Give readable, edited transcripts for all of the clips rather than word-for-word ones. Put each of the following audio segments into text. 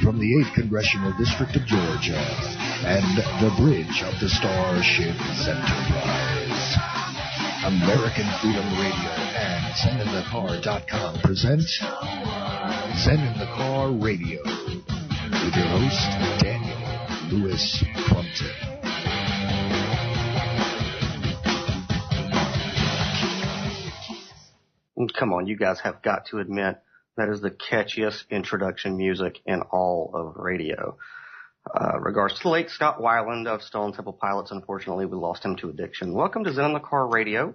From the 8th Congressional District of Georgia and the bridge of the Starships Enterprise, American Freedom Radio and ZenInTheCar.com present Zen in the Car Radio with your host, Daniel Louis Crumpton. Come on, you guys have got to admit that is the catchiest introduction music in all of radio. Regards to the late Scott Weiland of Stone Temple Pilots. Unfortunately, we lost him to addiction. Welcome to Zen in the Car Radio.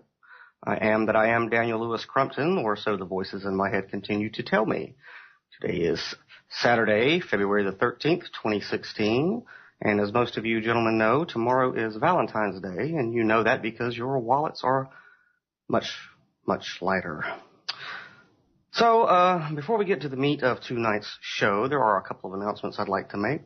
I am Daniel Louis Crumpton, or so the voices in my head continue to tell me. Today is Saturday, February the 13th, 2016. And as most of you gentlemen know, tomorrow is Valentine's Day, and you know that because your wallets are much, much lighter. So, before we get to the meat of tonight's show, there are a couple of announcements I'd like to make.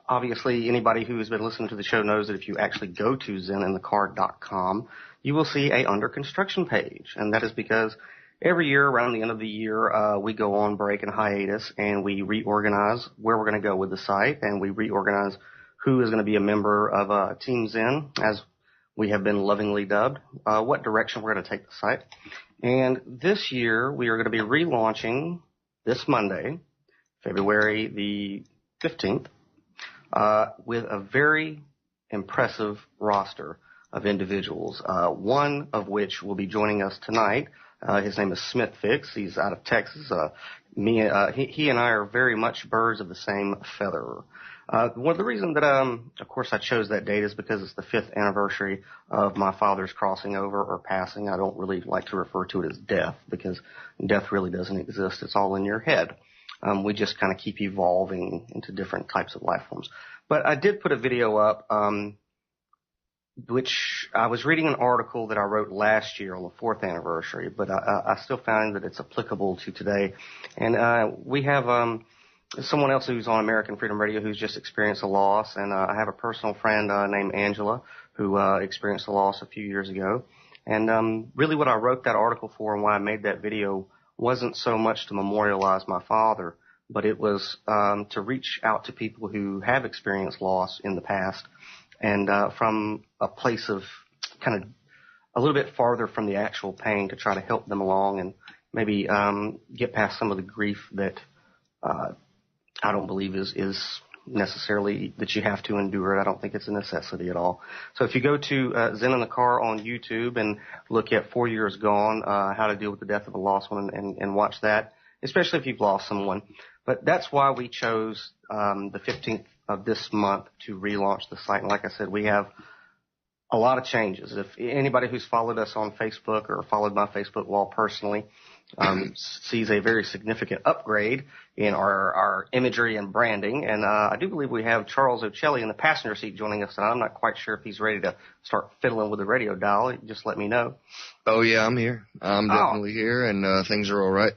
Obviously, anybody who has been listening to the show knows that if you actually go to ZenInTheCar.com, you will see a under construction page. And that is because every year around the end of the year, we go on break and hiatus and we reorganize where we're going to go with the site, and we reorganize who is going to be a member of Team Zen, as we have been lovingly dubbed, what direction we're going to take the site. And this year, we are going to be relaunching this Monday, February the 15th, with a very impressive roster of individuals, one of which will be joining us tonight. His name is Smithfix. He's out of Texas. He and I are very much birds of the same feather. One of the reasons that, of course, I chose that date is because it's the 5th anniversary of my father's crossing over or passing. I don't really like to refer to it as death because death really doesn't exist. It's all in your head. We just kind of keep evolving into different types of life forms. But I did put a video up, which I was reading an article that I wrote last year on the 4th anniversary, but I still found that it's applicable to today. And we have someone else who's on American Freedom Radio who's just experienced a loss, and I have a personal friend named Angela who experienced a loss a few years ago. And really what I wrote that article for and why I made that video wasn't so much to memorialize my father, but it was to reach out to people who have experienced loss in the past, and from a place of kind of a little bit farther from the actual pain to try to help them along and maybe get past some of the grief that I don't believe is necessarily that you have to endure it. I don't think it's a necessity at all. So if you go to Zen in the Car on YouTube and look at 4 Years Gone, how to deal with the death of a lost one, and watch that, especially if you've lost someone. But that's why we chose the 15th of this month to relaunch the site. And like I said, we have a lot of changes. If anybody who's followed us on Facebook or followed my Facebook wall personally sees a very significant upgrade in our imagery and branding. And I do believe we have Charles Ochelli in the passenger seat joining us tonight. I'm not quite sure if he's ready to start fiddling with the radio dial. Just let me know. Oh, yeah, I'm here. I'm definitely here, and things are all right.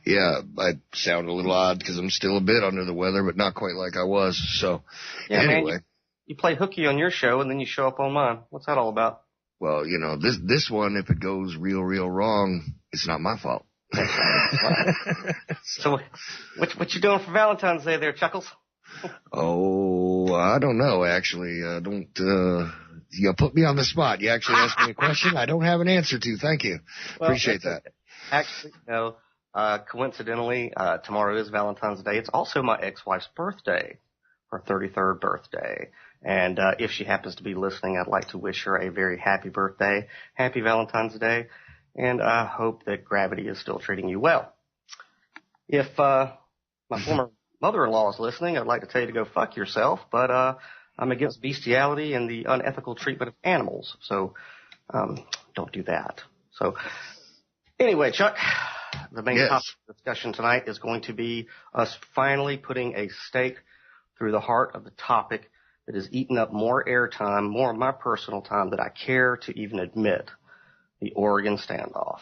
Yeah, I sound a little odd because I'm still a bit under the weather, but not quite like I was. So, yeah, anyway. Man, you play hooky on your show, and then you show up on mine. What's that all about? Well, you know, this one, if it goes real wrong, it's not my fault. So, what you doing for Valentine's Day there, Chuckles? Oh, I don't know, actually. You put me on the spot. You actually asked me a question I don't have an answer to. Thank you. Well, appreciate that. Actually, no. Coincidentally, tomorrow is Valentine's Day. It's also my ex-wife's birthday, her 33rd birthday. And if she happens to be listening, I'd like to wish her a very happy birthday, happy Valentine's Day, and I hope that gravity is still treating you well. If my former mother-in-law is listening, I'd like to tell you to go fuck yourself, but I'm against bestiality and the unethical treatment of animals, so don't do that. So anyway, Chuck, the main topic of discussion tonight is going to be us finally putting a stake through the heart of the topic that has eaten up more airtime, more of my personal time than I care to even admit, the Oregon standoff.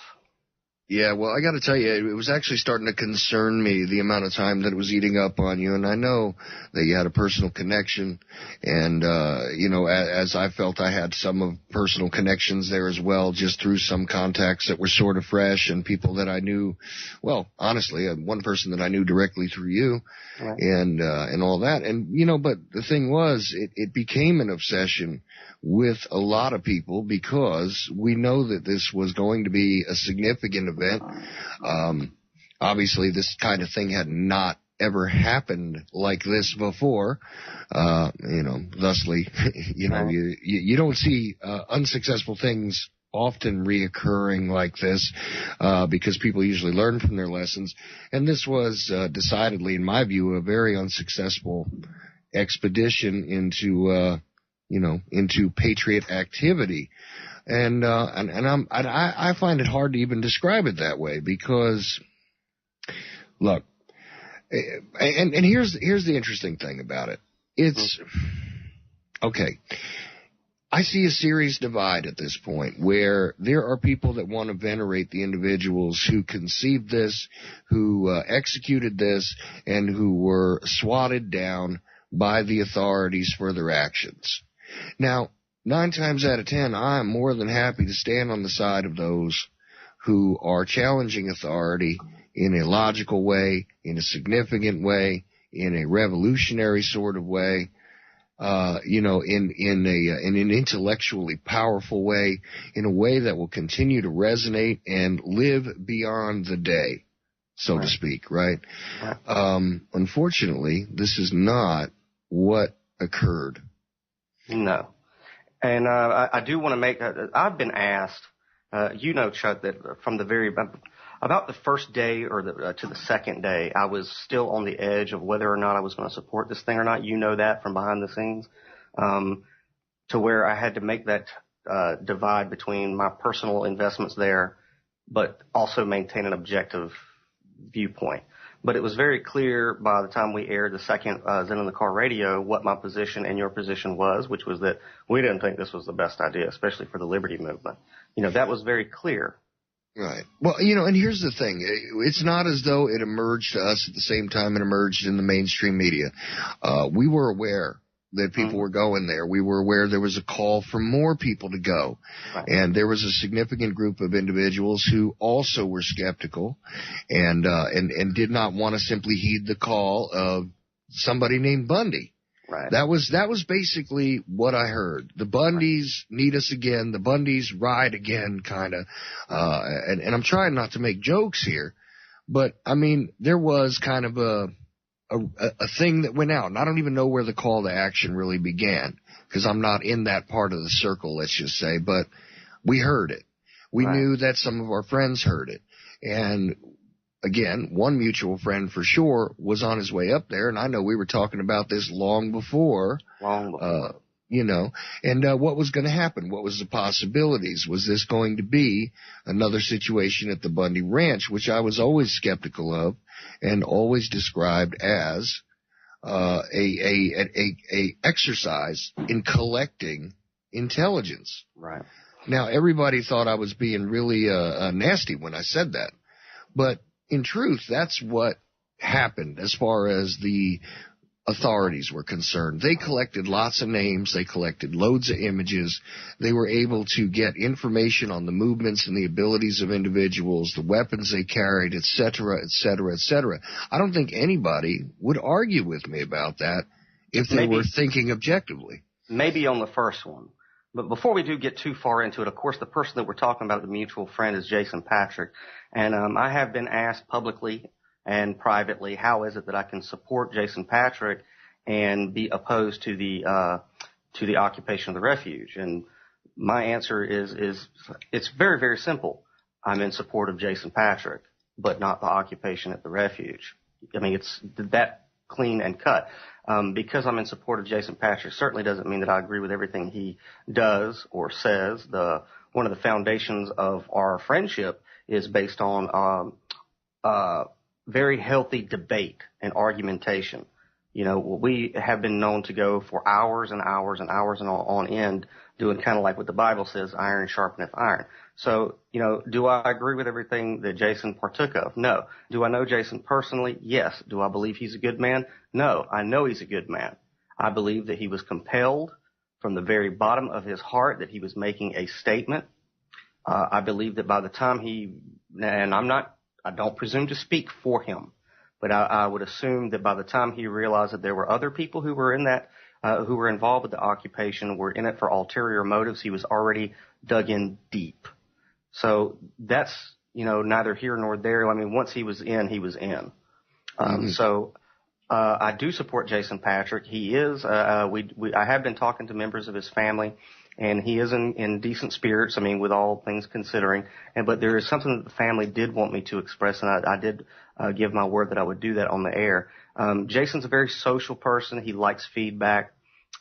Yeah, well, I got to tell you, it was actually starting to concern me, the amount of time that it was eating up on you. And I know that you had a personal connection. And, as I felt, I had some of personal connections there as well, just through some contacts that were sort of fresh and people that I knew. Well, honestly, one person that I knew directly through you, right, and all that. And, but the thing was, it became an obsession with a lot of people because we know that this was going to be a significant event. Obviously, this kind of thing had not ever happened like this before. Thusly, you don't see unsuccessful things often reoccurring like this because people usually learn from their lessons. And this was decidedly, in my view, a very unsuccessful expedition into patriot activity. And I find it hard to even describe it that way because, look, and here's the interesting thing about it. It's, okay, I see a serious divide at this point where there are people that want to venerate the individuals who conceived this, who executed this, and who were swatted down by the authorities for their actions. Now, 9 times out of 10, I am more than happy to stand on the side of those who are challenging authority in a logical way, in a significant way, in a revolutionary sort of way, in an intellectually powerful way, in a way that will continue to resonate and live beyond the day, so to speak, right? Unfortunately, this is not what occurred. No. And I do want to make I've been asked, Chuck, that from about the first day or to the second day, I was still on the edge of whether or not I was going to support this thing or not. You know that from behind the scenes, to where I had to make that divide between my personal investments there, but also maintain an objective viewpoint. But it was very clear by the time we aired the second Zen in the Car radio what my position and your position was, which was that we didn't think this was the best idea, especially for the liberty movement. That was very clear. Right. Well, and here's the thing. It's not as though it emerged to us at the same time it emerged in the mainstream media. We were aware that people were going there. We were aware there was a call for more people to go. Right. And there was a significant group of individuals who also were skeptical and did not want to simply heed the call of somebody named Bundy. Right. That was basically what I heard. The Bundys need us again. The Bundys ride again, kind of. And I'm trying not to make jokes here, but I mean, there was kind of a thing that went out, and I don't even know where the call to action really began because I'm not in that part of the circle, let's just say, but we heard it. We knew that some of our friends heard it. And again, one mutual friend for sure was on his way up there, and I know we were talking about this long before. And what was going to happen? What was the possibilities? Was this going to be another situation at the Bundy Ranch, which I was always skeptical of and always described as a exercise in collecting intelligence? Right. Now, everybody thought I was being really nasty when I said that, but in truth, that's what happened as far as the authorities were concerned. They collected lots of names. They collected loads of images. They were able to get information on the movements and the abilities of individuals, the weapons they carried, et cetera, et cetera, et cetera. I don't think anybody would argue with me about that if they were thinking objectively. Maybe on the first one. But before we do get too far into it, of course, the person that we're talking about, the mutual friend, is Jason Patrick. And I have been asked publicly and privately, how is it that I can support Jason Patrick and be opposed to the occupation of the refuge? And my answer is it's very, very simple. I'm in support of Jason Patrick, but not the occupation at the refuge. I mean, it's that clean and cut. Because I'm in support of Jason Patrick certainly doesn't mean that I agree with everything he does or says. One of the foundations of our friendship is based on very healthy debate and argumentation. we have been known to go for hours and hours and hours and on end doing kind of like what the Bible says, iron sharpeneth iron. So, do I agree with everything that Jason partook of? No. Do I know Jason personally? Yes. Do I believe he's a good man? No. I know he's a good man. I believe that he was compelled from the very bottom of his heart that he was making a statement. I believe that by the time I don't presume to speak for him, but I would assume that by the time he realized that there were other people who were who were involved with the occupation, were in it for ulterior motives, he was already dug in deep. So that's, neither here nor there. I mean, once he was in, he was in. So I do support Jason Patrick. He is, I have been talking to members of his family, and he is in decent spirits, I mean, with all things considering. But there is something that the family did want me to express, and I did give my word that I would do that on the air. Jason's a very social person. He likes feedback.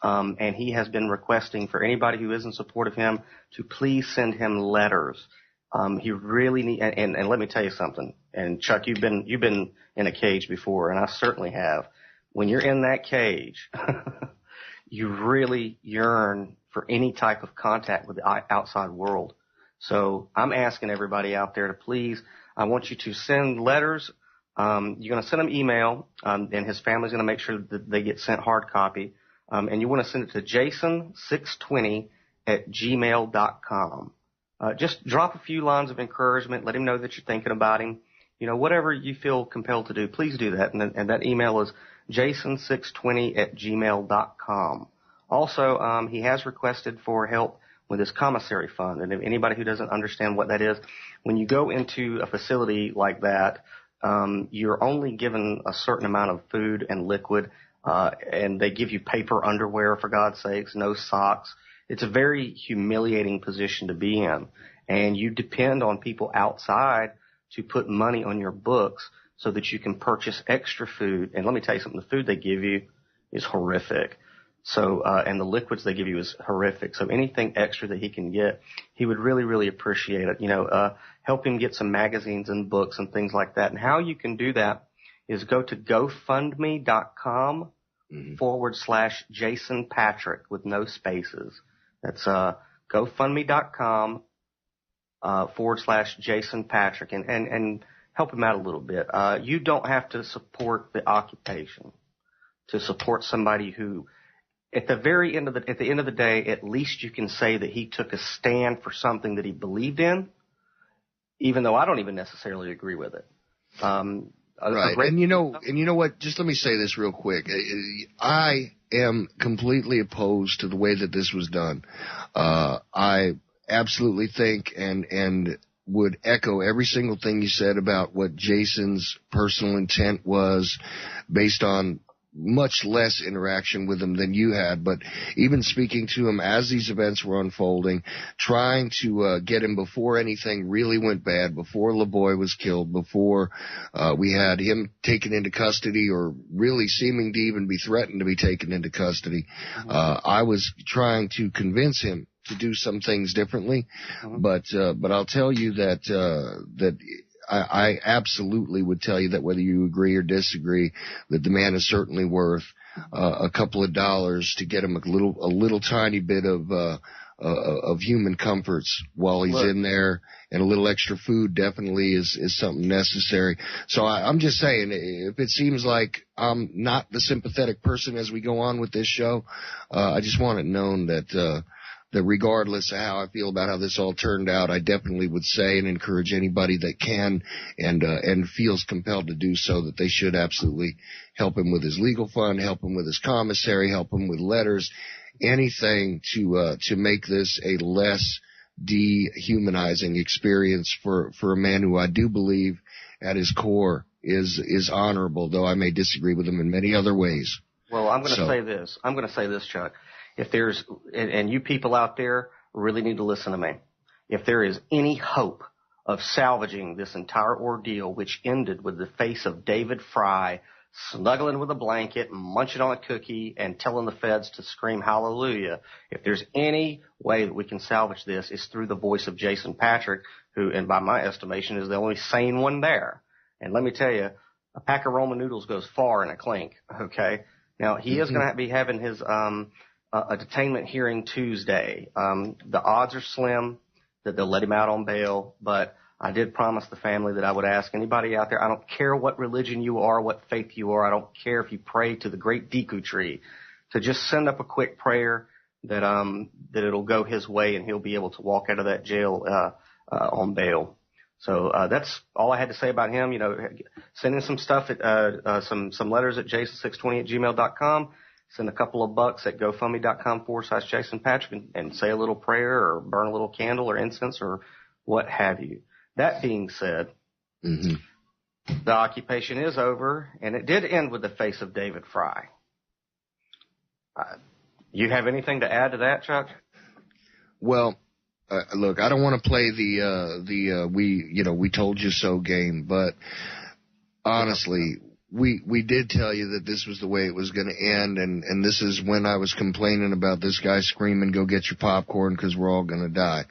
And he has been requesting for anybody who is in support of him to please send him letters. He really and let me tell you something. And Chuck, you've been in a cage before, and I certainly have. When you're in that cage, you really yearn for any type of contact with the outside world. So I'm asking everybody out there to please, I want you to send letters. You're going to send them email, and his family's going to make sure that they get sent hard copy. And you want to send it to jason620@gmail.com. Just drop a few lines of encouragement. Let him know that you're thinking about him. Whatever you feel compelled to do, please do that. And that email is jason620@gmail.com. Also, he has requested for help with his commissary fund. And if anybody who doesn't understand what that is, when you go into a facility like that, you're only given a certain amount of food and liquid. And they give you paper underwear, for God's sakes, no socks. It's a very humiliating position to be in. And you depend on people outside to put money on your books so that you can purchase extra food. And let me tell you something, the food they give you is horrific. So, and the liquids they give you is horrific. So anything extra that he can get, he would really, really appreciate it. Help him get some magazines and books and things like that. And how you can do that is go to GoFundMe.com /Jason Patrick with no spaces. That's GoFundMe.com /Jason Patrick and help him out a little bit. You don't have to support the occupation to support somebody who, at the end of the day, at least you can say that he took a stand for something that he believed in, even though I don't even necessarily agree with it. Right. And you know what? Just let me say this real quick. I am completely opposed to the way that this was done. I absolutely think and would echo every single thing you said about what Jason's personal intent was based on much less interaction with him than you had, but even speaking to him as these events were unfolding, trying to get him before anything really went bad, before LeBoy was killed, before we had him taken into custody or really seeming to even be threatened to be taken into custody. I was trying to convince him to do some things differently, but I'll tell you that I absolutely would tell you that whether you agree or disagree, that the man is certainly worth a couple of dollars to get him a little tiny bit of human comforts while he's in there, and a little extra food definitely is something necessary. So I'm just saying, if it seems like I'm not the sympathetic person as we go on with this show, I just want it known that regardless of how I feel about how this all turned out, I definitely would say and encourage anybody that can and feels compelled to do so that they should absolutely help him with his legal fund, help him with his commissary, help him with letters, anything to make this a less dehumanizing experience for a man who I do believe at his core is honorable, though I may disagree with him in many other ways. Well, I'm going to say this. I'm going to say this, Chuck. If there's, and you people out there really need to listen to me, if there is any hope of salvaging this entire ordeal, which ended with the face of David Fry snuggling with a blanket, munching on a cookie, and telling the feds to scream hallelujah, if there's any way that we can salvage this, it's through the voice of Jason Patrick, who, and by my estimation, is the only sane one there. And let me tell you, a pack of Roman noodles goes far in a clink, okay? Now, he is going to be having his a detainment hearing Tuesday. The odds are slim that they'll let him out on bail, but I did promise the family that I would ask anybody out there, I don't care what religion you are, what faith you are, I don't care if you pray to the great Deku tree, to just send up a quick prayer that it'll go his way and he'll be able to walk out of that jail on bail. So that's all I had to say about him. You know, send in some stuff at some letters at jason620@gmail.com. Send a couple of bucks at gofundme.com/Jason Patrick and say a little prayer or burn a little candle or incense or what have you. That being said, the occupation is over, and it did end with the face of David Fry. You have anything to add to that, Chuck? Well, look, I don't want to play the we told you so game, but honestly, we did tell you that this was the way it was going to end, and this is when I was complaining about this guy screaming, "Go get your popcorn because we're all going to die,"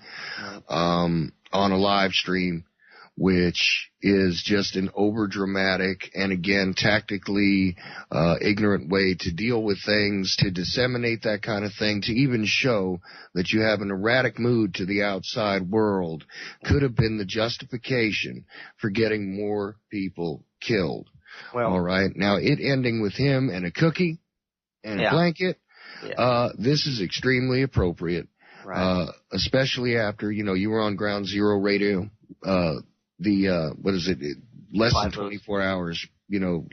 on a live stream, which is just an overdramatic and, again, tactically ignorant way to deal with things, to disseminate that kind of thing, to even show that you have an erratic mood to the outside world, could have been the justification for getting more people killed. Well, all right. Now, it ending with him and a cookie and a blanket, this is extremely appropriate, especially after, you were on Ground Zero Radio, less than 24 hours,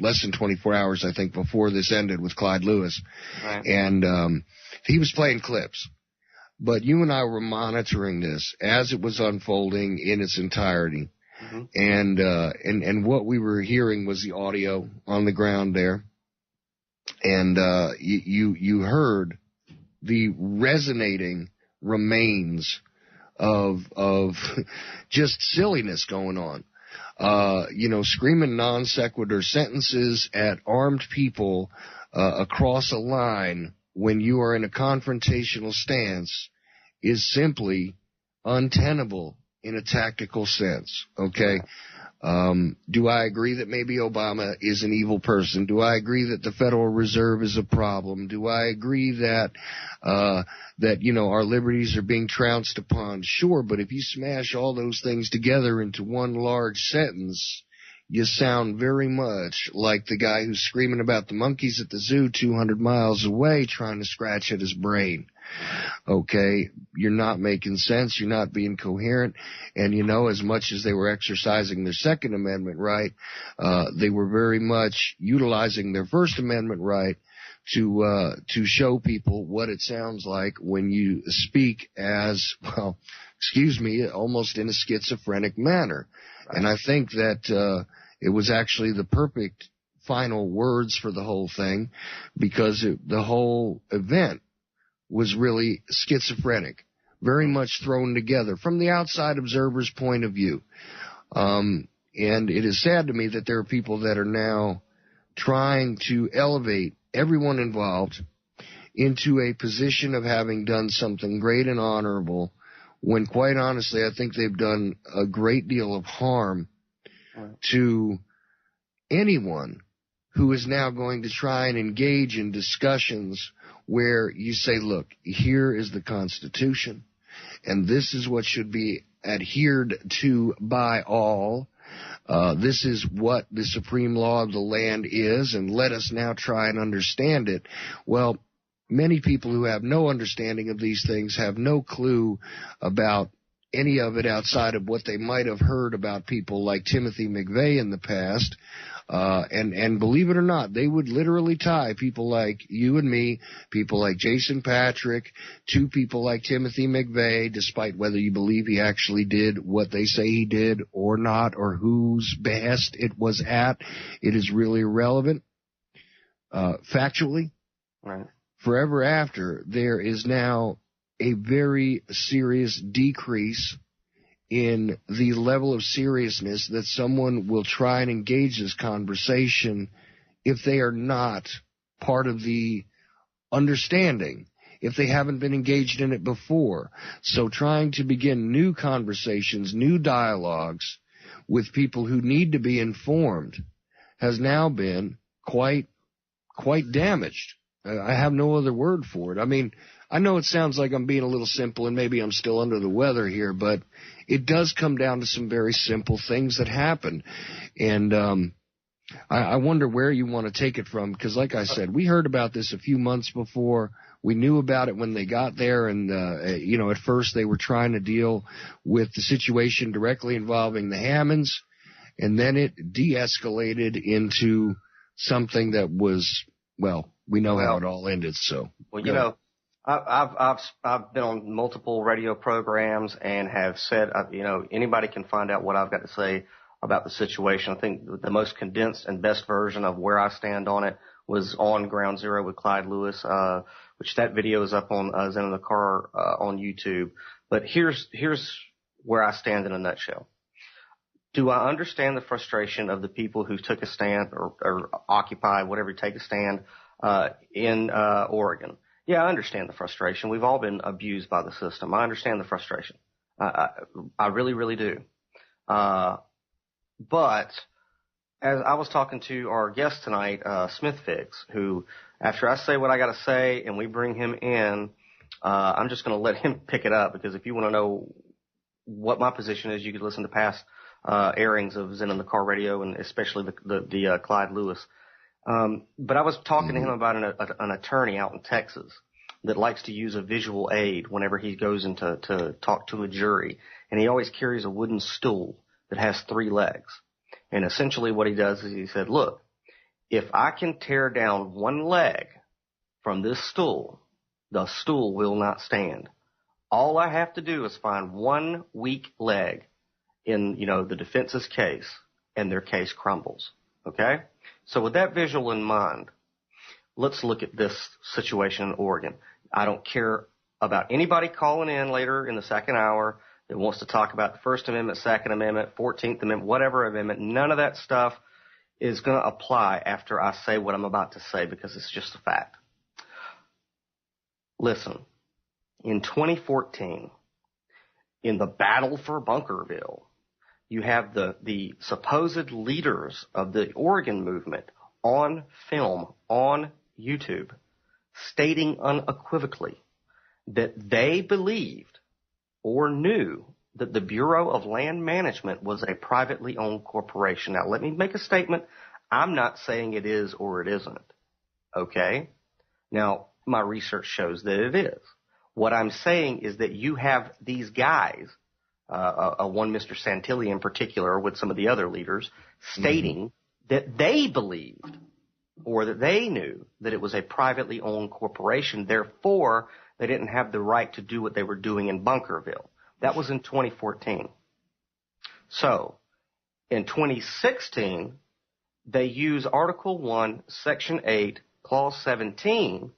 less than 24 hours, I think, before this ended with Clyde Lewis. Right. And he was playing clips. But you and I were monitoring this as it was unfolding in its entirety. And what we were hearing was the audio on the ground there. And you heard the resonating remains of just silliness going on. Screaming non sequitur sentences at armed people across a line when you are in a confrontational stance is simply untenable in a tactical sense, okay? Do I agree that maybe Obama is an evil person? Do I agree that the Federal Reserve is a problem? Do I agree that our liberties are being trounced upon? Sure, but if you smash all those things together into one large sentence, you sound very much like the guy who's screaming about the monkeys at the zoo 200 miles away trying to scratch at his brain. Okay, you're not making sense, you're not being coherent, and as much as they were exercising their Second Amendment right, they were very much utilizing their First Amendment right to show people what it sounds like when you speak as, almost in a schizophrenic manner. Right. And I think that it was actually the perfect final words for the whole thing, because the whole event was really schizophrenic, very much thrown together from the outside observer's point of view. And it is sad to me that there are people that are now trying to elevate everyone involved into a position of having done something great and honorable, when quite honestly I think they've done a great deal of harm to anyone who is now going to try and engage in discussions where you say, look, here is the Constitution, and this is what should be adhered to by all. This is what the supreme law of the land is, and let us now try and understand it. Well, many people who have no understanding of these things have no clue about any of it outside of what they might have heard about people like Timothy McVeigh in the past. And believe it or not, they would literally tie people like you and me, people like Jason Patrick, to people like Timothy McVeigh, despite whether you believe he actually did what they say he did or not, or whose behest it was at. It is really irrelevant. Factually, right. Forever after, there is now a very serious decrease in the level of seriousness that someone will try and engage this conversation if they are not part of the understanding, if they haven't been engaged in it before. So trying to begin new conversations, new dialogues with people who need to be informed has now been quite quite damaged. I have no other word for it. I mean, I know it sounds like I'm being a little simple and maybe I'm still under the weather here, but it does come down to some very simple things that happen. And I wonder where you want to take it from, because like I said, we heard about this a few months before. We knew about it when they got there, and, at first they were trying to deal with the situation directly involving the Hammonds, and then it de-escalated into something that was, well, we know how it all ended, so. Well, I've been on multiple radio programs and have said, anybody can find out what I've got to say about the situation. I think the most condensed and best version of where I stand on it was on Ground Zero with Clyde Lewis, which that video is up on Zen in the Car on YouTube. But here's where I stand in a nutshell. Do I understand the frustration of the people who took a stand or occupy, whatever, take a stand in Oregon? Yeah, I understand the frustration. We've all been abused by the system. I understand the frustration. I really, really do. But as I was talking to our guest tonight, Smithfix, who, after I say what I got to say and we bring him in, I'm just going to let him pick it up, because if you want to know what my position is, you could listen to past airings of Zen in the Car Radio, and especially the Clyde Lewis. But I was talking to him about an attorney out in Texas that likes to use a visual aid whenever he goes in to talk to a jury. And he always carries a wooden stool that has 3 legs. And essentially what he does is he said, look, if I can tear down one leg from this stool, the stool will not stand. All I have to do is find one weak leg in, the defense's case, and their case crumbles. Okay? So with that visual in mind, let's look at this situation in Oregon. I don't care about anybody calling in later in the second hour that wants to talk about the First Amendment, Second Amendment, 14th Amendment, whatever amendment. None of that stuff is going to apply after I say what I'm about to say, because it's just a fact. Listen, in 2014, in the battle for Bunkerville, you have the supposed leaders of the Oregon movement on film, on YouTube, stating unequivocally that they believed or knew that the Bureau of Land Management was a privately owned corporation. Now, let me make a statement. I'm not saying it is or it isn't. Okay? Now, my research shows that it is. What I'm saying is that you have these guys, one Mr. Santilli in particular, with some of the other leaders, stating that they believed or that they knew that it was a privately owned corporation. Therefore, they didn't have the right to do what they were doing in Bunkerville. That was in 2014. So, in 2016, they use Article 1, Section 8, Clause 17,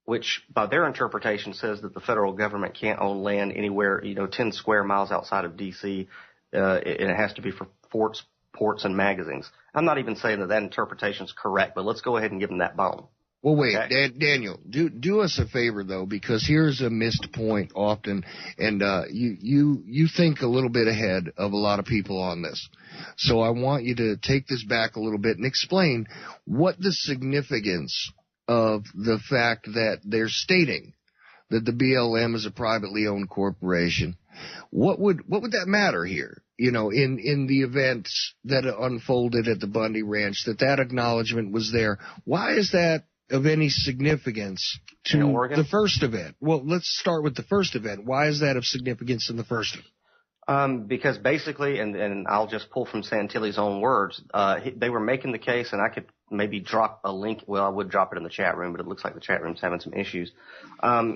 which by their interpretation says that the federal government can't own land anywhere, 10 square miles outside of D.C., and it has to be for forts, ports, and magazines. I'm not even saying that interpretation is correct, but let's go ahead and give them that bone. Well, wait, okay? Daniel, do us a favor, though, because here's a missed point often, and you think a little bit ahead of a lot of people on this. So I want you to take this back a little bit and explain what the significance of the fact that they're stating that the BLM is a privately owned corporation. What would that matter here? In the events that unfolded at the Bundy Ranch, that acknowledgement was there. Why is that of any significance to the first event? Well, let's start with the first event. Why is that of significance in the first event? Because basically, and I'll just pull from Santilli's own words, they were making the case, and I could maybe drop a link. Well, I would drop it in the chat room, but it looks like the chat room's having some issues.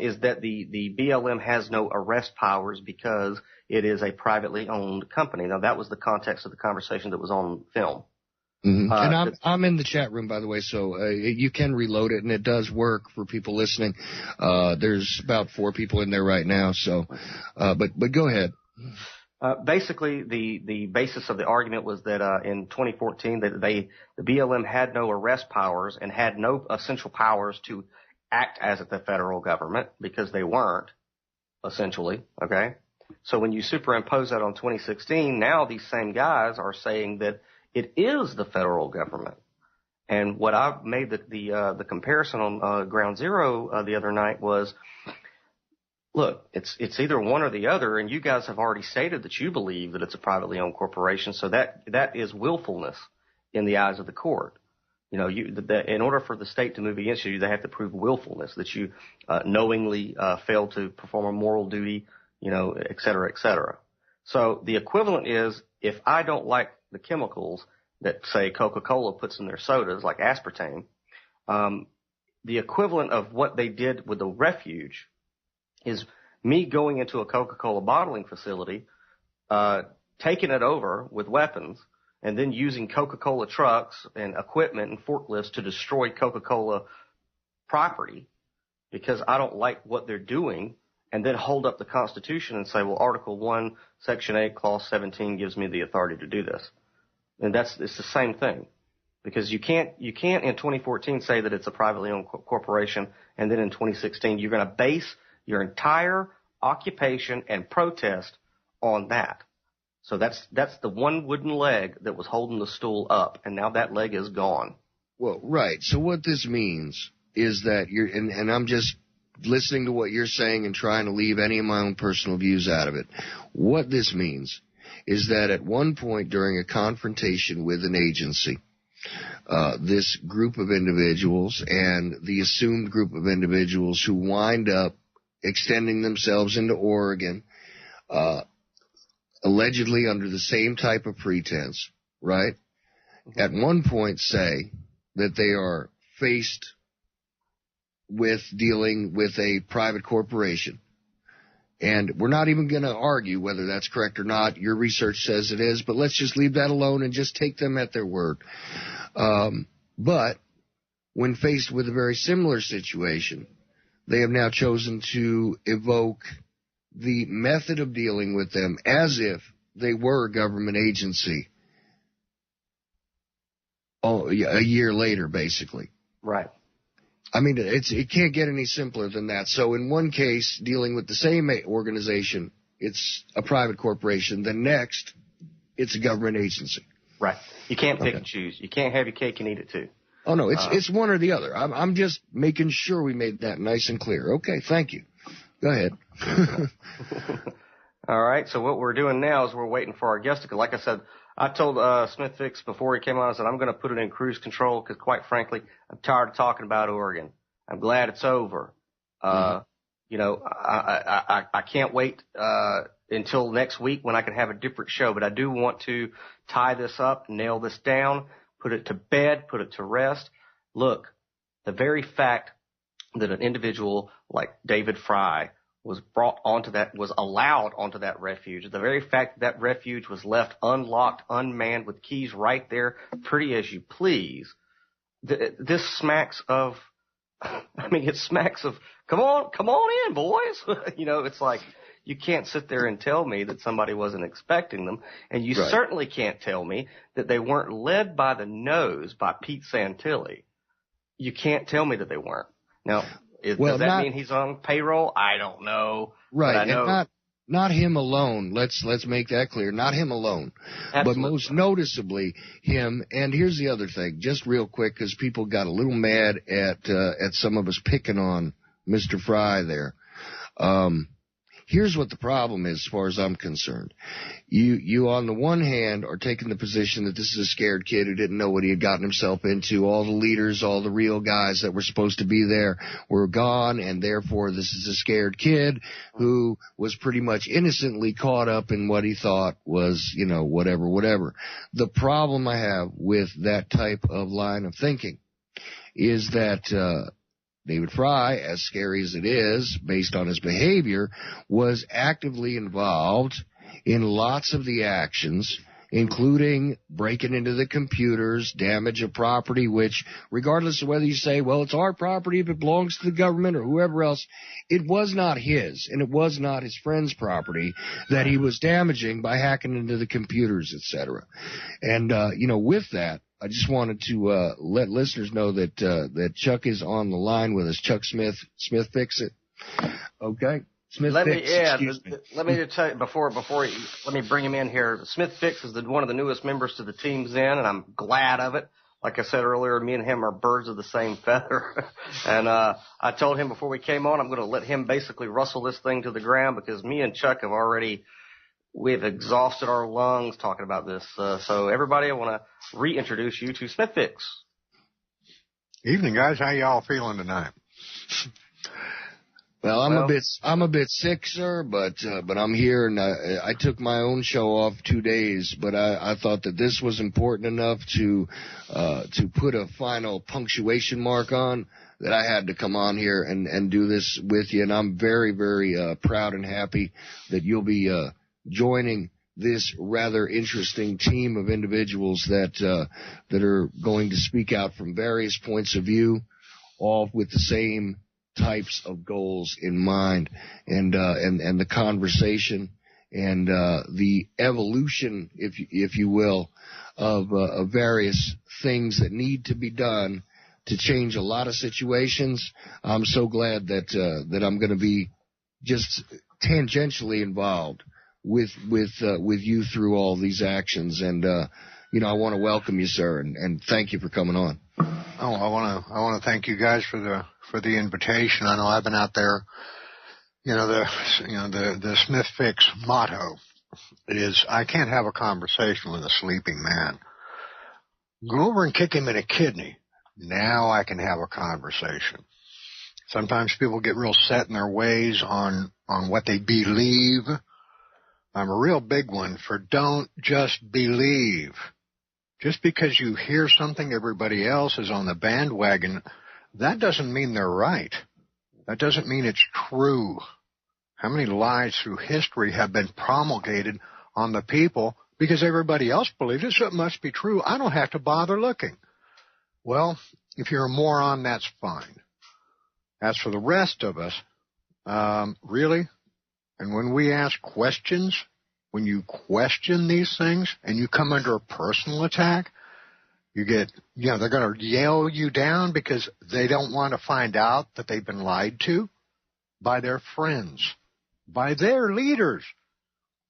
Is that the BLM has no arrest powers because it is a privately owned company. Now, that was the context of the conversation that was on film. Mm-hmm. And I'm in the chat room, by the way, so you can reload it, and it does work for people listening. There's about 4 people in there right now, so but go ahead. Basically, the basis of the argument was that in 2014 that the BLM had no arrest powers and had no essential powers to act as the federal government because they weren't, essentially, okay? So when you superimpose that on 2016, now these same guys are saying that it is the federal government. And what I made the comparison on Ground Zero the other night was, look, it's either one or the other, and you guys have already stated that you believe that it's a privately owned corporation, so that is willfulness in the eyes of the court. You know, in order for the state to move against you, they have to prove willfulness, that you knowingly failed to perform a moral duty, you know, et cetera, et cetera. So the equivalent is, if I don't like the chemicals that, say, Coca-Cola puts in their sodas, like aspartame, the equivalent of what they did with the refuge is me going into a Coca-Cola bottling facility, taking it over with weapons, and then using Coca-Cola trucks and equipment and forklifts to destroy Coca-Cola property because I don't like what they're doing, and then hold up the Constitution and say, well, Article 1, Section 8, Clause 17 gives me the authority to do this. And it's the same thing. Because you can't in 2014 say that it's a privately owned corporation, and then in 2016 you're going to base your entire occupation and protest on that. So that's the one wooden leg that was holding the stool up, and now that leg is gone. Well, right. So what this means is that and I'm just listening to what you're saying and trying to leave any of my own personal views out of it. What this means is that at one point during a confrontation with an agency, this group of individuals and the assumed group of individuals who wind up extending themselves into Oregon, allegedly under the same type of pretense, right? Mm-hmm. At one point say that they are faced with dealing with a private corporation. And we're not even going to argue whether that's correct or not. Your research says it is, but let's just leave that alone and just take them at their word. But when faced with a very similar situation, they have now chosen to evoke the method of dealing with them as if they were a government agency a year later, basically. Right. I mean, it can't get any simpler than that. So in one case, dealing with the same organization, it's a private corporation. The next, it's a government agency. Right. You can't pick and choose. You can't have your cake and eat it too. Oh, no, it's one or the other. I'm just making sure we made that nice and clear. Okay, thank you. Go ahead. All right, so what we're doing now is we're waiting for our guest to come. Like I said, I told Smithfix before he came on, I said, I'm going to put it in cruise control because, quite frankly, I'm tired of talking about Oregon. I'm glad it's over. You know, I can't wait until next week when I can have a different show, but I do want to tie this up, nail this down, put it to bed, put it to rest. Look, the very fact that an individual like David Fry was allowed onto that refuge, the very fact that refuge was left unlocked, unmanned, with keys right there, pretty as you please, this smacks of, it smacks of, come on in, boys. You know, it's like, you can't sit there and tell me that somebody wasn't expecting them, and you certainly can't tell me that they weren't led by the nose by Pete Santilli. You can't tell me that they weren't. Now, does that mean he's on payroll? I don't know. Right, I know. And not him alone. Let's make that clear. Not him alone. Absolutely. But most noticeably him. And here's the other thing, just real quick, because people got a little mad at some of us picking on Mr. Fry there. Here's what the problem is, as far as I'm concerned. You on the one hand are taking the position that this is a scared kid who didn't know what he had gotten himself into. All the leaders, all the real guys that were supposed to be there were gone, and therefore this is a scared kid who was pretty much innocently caught up in what he thought was, you know, whatever. The problem I have with that type of line of thinking is that David Fry, as scary as it is, based on his behavior, was actively involved in lots of the actions, including breaking into the computers, damage of property, which, regardless of whether you say, well, it's our property if it belongs to the government or whoever else, it was not his, and it was not his friend's property that he was damaging by hacking into the computers, etc. And, with that, I just wanted to let listeners know that Chuck is on the line with us. Chuck Smith, Smithfix it. Okay. Let me just tell you let me bring him in here. Smithfix is one of the newest members to the team, Zen, and I'm glad of it. like I said earlier, me and him are birds of the same feather. And I told him before we came on, I'm going to let him basically rustle this thing to the ground because me and Chuck we've exhausted our lungs talking about this. So everybody, I want to reintroduce you to Smithfix. Evening, guys. How y'all feeling tonight? Well, I'm a bit sick, sir, but I'm here, and I took my own show off 2 days, but I thought that this was important enough to put a final punctuation mark on, that I had to come on here and do this with you, and I'm very, very proud and happy that you'll be joining this rather interesting team of individuals that are going to speak out from various points of view, all with the same types of goals in mind, and the conversation and the evolution, if you will, of various things that need to be done to change a lot of situations. I'm so glad that I'm going to be just tangentially involved with you through all these actions, and I want to welcome you, sir, and thank you for coming on. Oh, I want to thank you guys for the invitation. I know I've been out there. The Smithfix motto is, I can't have a conversation with a sleeping man. Go over and kick him in a kidney. Now I can have a conversation. Sometimes people get real set in their ways on what they believe. I'm a real big one for don't just believe. Just because you hear something everybody else is on the bandwagon, that doesn't mean they're right. That doesn't mean it's true. How many lies through history have been promulgated on the people because everybody else believes it, so it must be true. I don't have to bother looking. Well, if you're a moron, that's fine. As for the rest of us, really? And when we ask questions, when you question these things and you come under a personal attack, you get, they're going to yell you down because they don't want to find out that they've been lied to by their friends, by their leaders,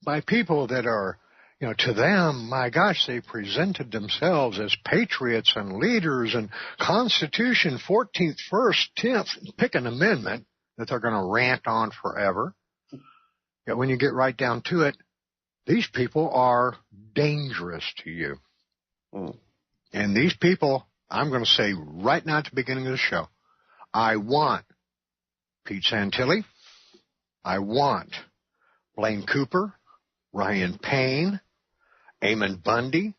by people that are, to them, my gosh, they presented themselves as patriots and leaders and Constitution 14th, 1st, 10th, pick an amendment that they're going to rant on forever. Yet when you get right down to it, these people are dangerous to you. And these people, I'm going to say right now at the beginning of the show, I want Pete Santilli. I want Blaine Cooper, Ryan Payne, Eamon Bundy.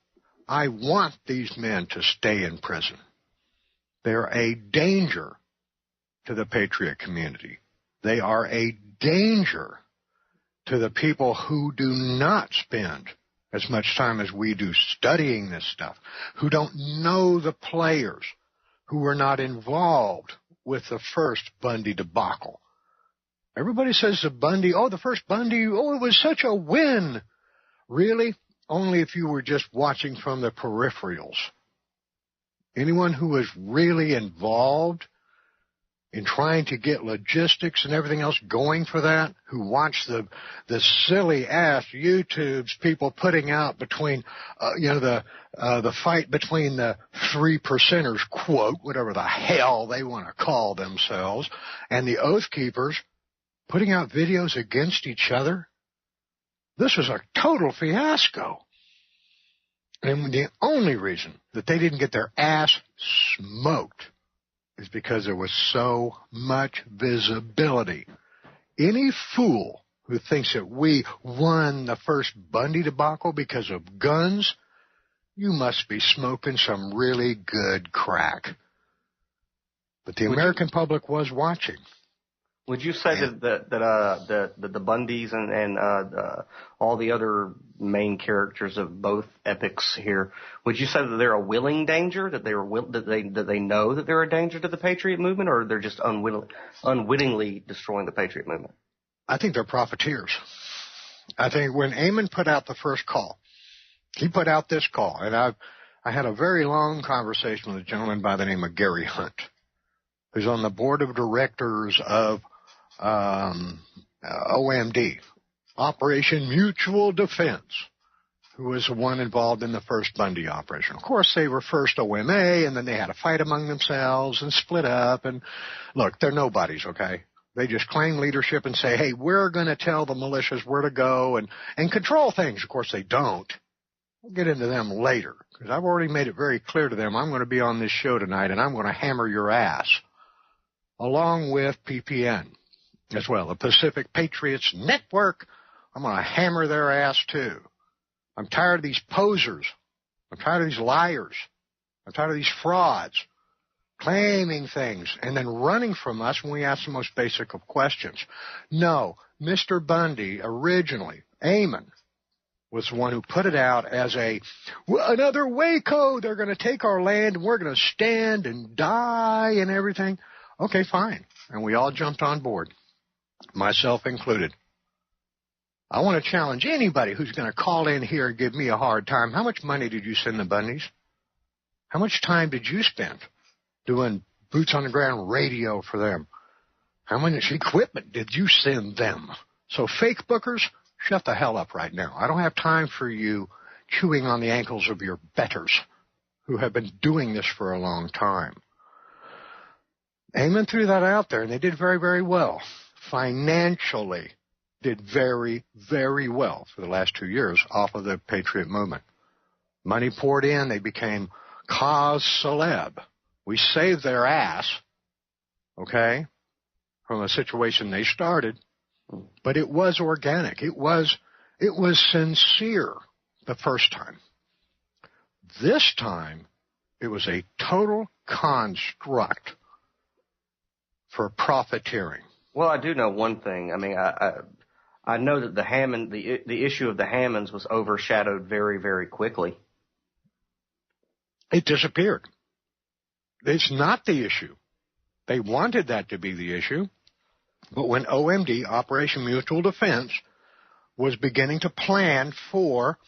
I want these men to stay in prison. They're a danger to the patriot community. They are a danger to the people who do not spend as much time as we do studying this stuff, who don't know the players, who were not involved with the first Bundy debacle. Everybody says the first Bundy, it was such a win. Really? Only if you were just watching from the peripherals. Anyone who was really involved in trying to get logistics and everything else going for that, who watched the silly-ass YouTubes people putting out between, the fight between the 3%ers, quote, whatever the hell they want to call themselves, and the Oath Keepers putting out videos against each other. This was a total fiasco. And the only reason that they didn't get their ass smoked is because there was so much visibility. Any fool who thinks that we won the first Bundy debacle because of guns, you must be smoking some really good crack. But the American public was watching. Would you say that the Bundys and all the other main characters of both epics here, would you say that they're a willing danger, that they know that they're a danger to the Patriot movement, or they're just unwittingly destroying the Patriot movement? I think they're profiteers. I think when Eamon put out the first call, he put out this call, and I had a very long conversation with a gentleman by the name of Gary Hunt, who's on the board of directors of OMD, Operation Mutual Defense, who was the one involved in the first Bundy operation. Of course, they were first OMA, and then they had a fight among themselves and split up. And look, they're nobodies, okay? They just claim leadership and say, hey, we're going to tell the militias where to go and control things. Of course, they don't. We'll get into them later, because I've already made it very clear to them I'm going to be on this show tonight, and I'm going to hammer your ass, along with PPN as well, the Pacific Patriots Network. I'm going to hammer their ass, too. I'm tired of these posers. I'm tired of these liars. I'm tired of these frauds claiming things and then running from us when we ask the most basic of questions. No, Mr. Bundy originally, Amon, was the one who put it out as another Waco. They're going to take our land and we're going to stand and die and everything. Okay, fine. And we all jumped on board, myself included. I want to challenge anybody who's going to call in here and give me a hard time. How much money did you send the Bundys? How much time did you spend doing boots on the ground radio for them? How much equipment did you send them? So fake bookers, shut the hell up right now. I don't have time for you chewing on the ankles of your betters who have been doing this for a long time. Amon threw that out there, and they did very, very well. Financially, did very, very well for the last 2 years off of the Patriot movement. Money poured in. They became cause celeb. We saved their ass, okay, from a situation they started. But it was organic. It was sincere the first time. This time, it was a total construct for profiteering. Well, I do know one thing. I mean, I know that the issue of the Hammonds was overshadowed very, very quickly. It disappeared. It's not the issue. They wanted that to be the issue. But when OMD, Operation Mutual Defense, was beginning to plan for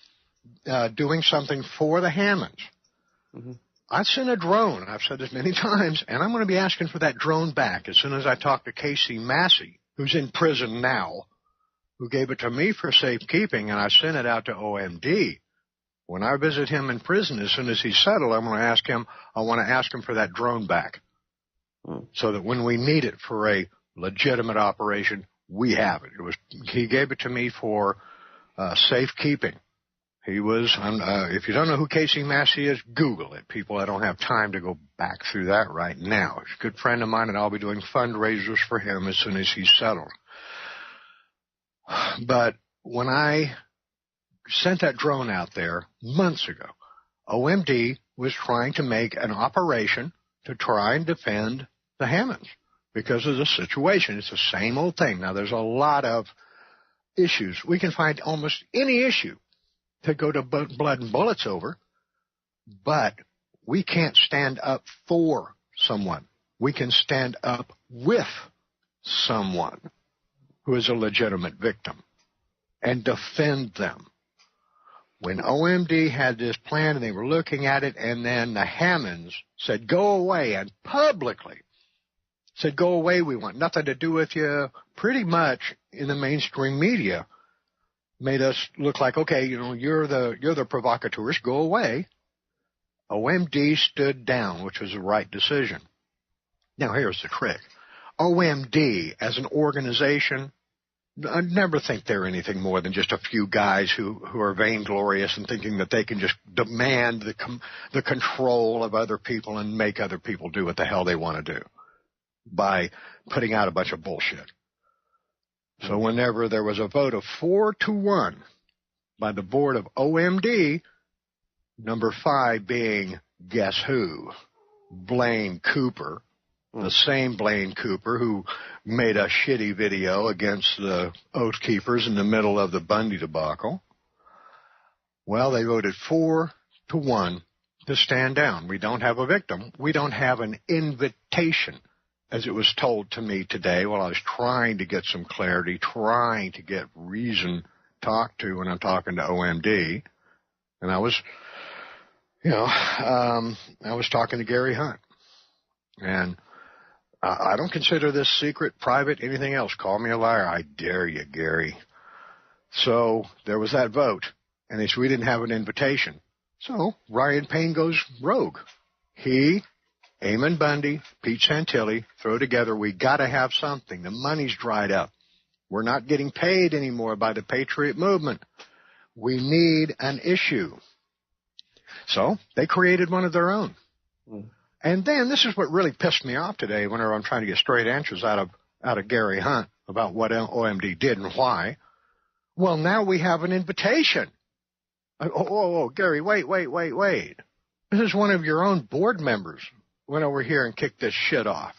doing something for the Hammonds, I sent a drone. I've said this many times, and I'm going to be asking for that drone back as soon as I talk to Casey Massey, who's in prison now, who gave it to me for safekeeping, and I sent it out to OMD. When I visit him in prison, as soon as he's settled, I want to ask him for that drone back, so that when we need it for a legitimate operation, we have it. He gave it to me for safekeeping. He was, if you don't know who Casey Massey is, Google it. People, I don't have time to go back through that right now. He's a good friend of mine, and I'll be doing fundraisers for him as soon as he's settled. But when I sent that drone out there months ago, OMD was trying to make an operation to try and defend the Hammonds because of the situation. It's the same old thing. Now, there's a lot of issues. We can find almost any issue to go to blood and bullets over, but we can't stand up for someone. We can stand up with someone who is a legitimate victim and defend them. When OMD had this plan and they were looking at it, and then the Hammonds said, go away, and publicly said, go away, we want nothing to do with you, pretty much in the mainstream media, made us look like, okay, you're the provocateurs, go away. OMD stood down, which was the right decision. Now, here's the trick. OMD, as an organization, I never think they're anything more than just a few guys who are vainglorious and thinking that they can just demand the control of other people and make other people do what the hell they want to do by putting out a bunch of bullshit. So whenever there was a vote of 4-1 by the board of OMD, number 5 being, guess who? Blaine Cooper, the same Blaine Cooper who made a shitty video against the Oath Keepers in the middle of the Bundy debacle. Well, they voted 4-1 to stand down. We don't have a victim. We don't have an invitation, as it was told to me today while I was trying to get some clarity, trying to get reason talked to when I'm talking to OMD. And I was, I was talking to Gary Hunt. And I don't consider this secret, private, anything else. Call me a liar. I dare you, Gary. So there was that vote. And they said, we didn't have an invitation. So Ryan Payne goes rogue. He, Eamon Bundy, Pete Santilli throw together, we got to have something. The money's dried up. We're not getting paid anymore by the Patriot movement. We need an issue. So they created one of their own. And then this is what really pissed me off today whenever I'm trying to get straight answers out of Gary Hunt about what OMD did and why. Well, now we have an invitation. Oh, Gary, wait. This is one of your own board members went over here and kicked this shit off.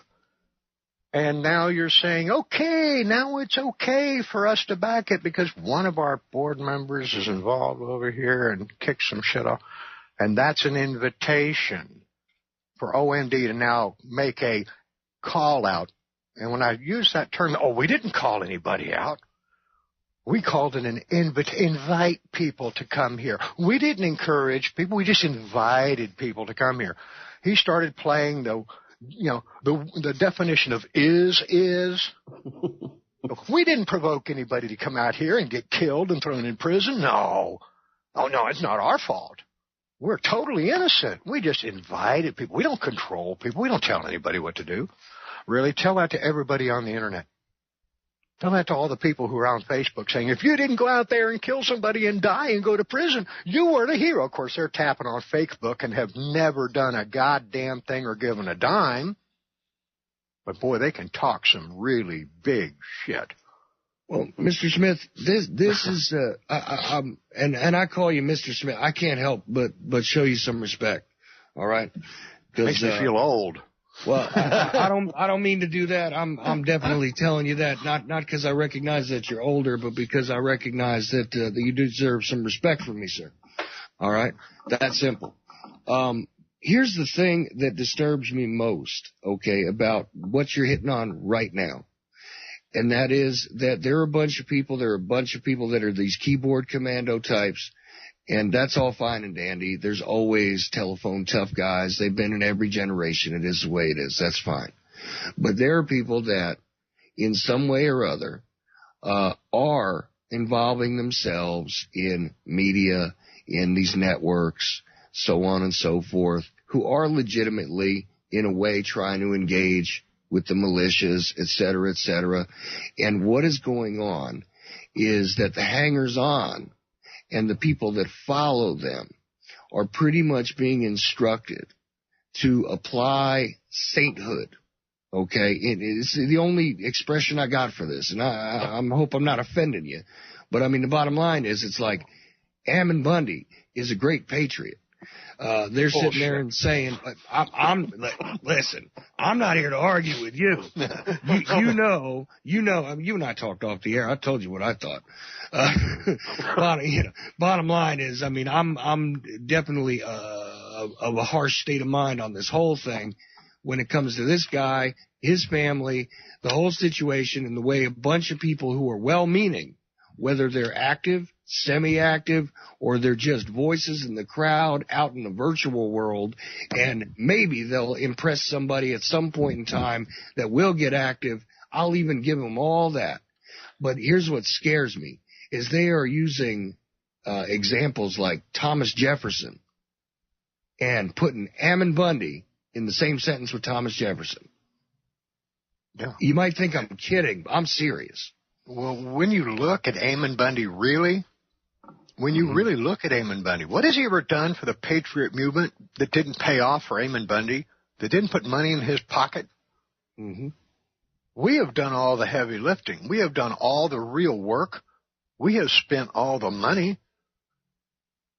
And now you're saying, okay, now it's okay for us to back it because one of our board members is involved over here and kicked some shit off. And that's an invitation for OMD to now make a call out. And when I use that term, we didn't call anybody out. We called it an invite people to come here. We didn't encourage people. We just invited people to come here. He started playing the definition of is. We didn't provoke anybody to come out here and get killed and thrown in prison. No. Oh, no, it's not our fault. We're totally innocent. We just invited people. We don't control people. We don't tell anybody what to do. Really, tell that to everybody on the Internet. Tell that to all the people who are on Facebook saying, if you didn't go out there and kill somebody and die and go to prison, you weren't a hero. Of course, they're tapping on Facebook and have never done a goddamn thing or given a dime. But, boy, they can talk some really big shit. Well, Mr. Smith, this is, and I call you Mr. Smith. I can't help but show you some respect. All right? Makes me feel old. Well, I don't mean to do that. I'm definitely telling you that, not because I recognize that you're older, but because I recognize that you deserve some respect from me, sir. All right? That's simple. Here's the thing that disturbs me most, okay, about what you're hitting on right now. And that is that there are a bunch of people that are these keyboard commando types. And that's all fine and dandy. There's always telephone tough guys. They've been in every generation. It is the way it is. That's fine. But there are people that, in some way or other, are involving themselves in media, in these networks, so on and so forth, who are legitimately, in a way, trying to engage with the militias, et cetera, et cetera. And what is going on is that the hangers-on and the people that follow them are pretty much being instructed to apply sainthood, okay? It's the only expression I got for this, and I hope I'm not offending you. But, I mean, the bottom line is it's like Eamon Bundy is a great patriot. They're sitting there and saying, listen, I'm not here to argue with you. You know, I mean, you and I talked off the air. I told you what I thought. Bottom line is, I mean, I'm definitely of a harsh state of mind on this whole thing when it comes to this guy, his family, the whole situation, and the way a bunch of people who are well-meaning, whether they're active, semi-active, or they're just voices in the crowd out in the virtual world, and maybe they'll impress somebody at some point in time that will get active. I'll even give them all that. But here's what scares me, is they are using examples like Thomas Jefferson and putting Eamon Bundy in the same sentence with Thomas Jefferson. Yeah. You might think I'm kidding, but I'm serious. Well, when you look at Eamon Bundy, really look at Eamon Bundy, what has he ever done for the Patriot movement that didn't pay off for Eamon Bundy, that didn't put money in his pocket? Mm-hmm. We have done all the heavy lifting. We have done all the real work. We have spent all the money.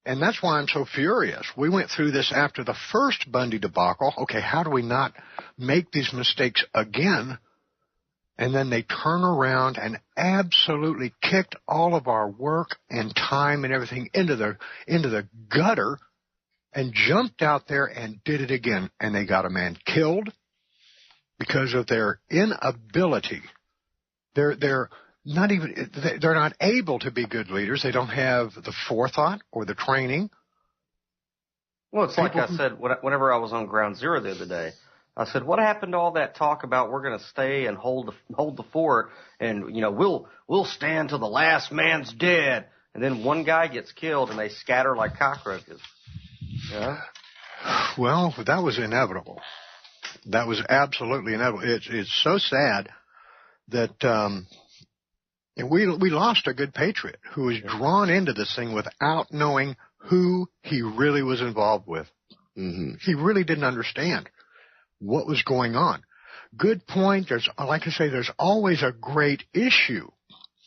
And that's why I'm so furious. We went through this after the first Bundy debacle. Okay, how do we not make these mistakes again? And then they turn around and absolutely kicked all of our work and time and everything into the gutter and jumped out there and did it again. And they got a man killed because of their inability. They're not able to be good leaders. They don't have the forethought or the training. Well, it's like I said whenever I was on Ground Zero the other day. I said, what happened to all that talk about we're going to stay and hold the fort and, you know, we'll stand till the last man's dead. and then one guy gets killed and they scatter like cockroaches. Yeah. Well, that was inevitable. That was absolutely inevitable. It's so sad that we lost a good patriot who was drawn into this thing without knowing who he really was involved with. Mm-hmm. He really didn't understand what was going on. Good point. Like I say, there's always a great issue.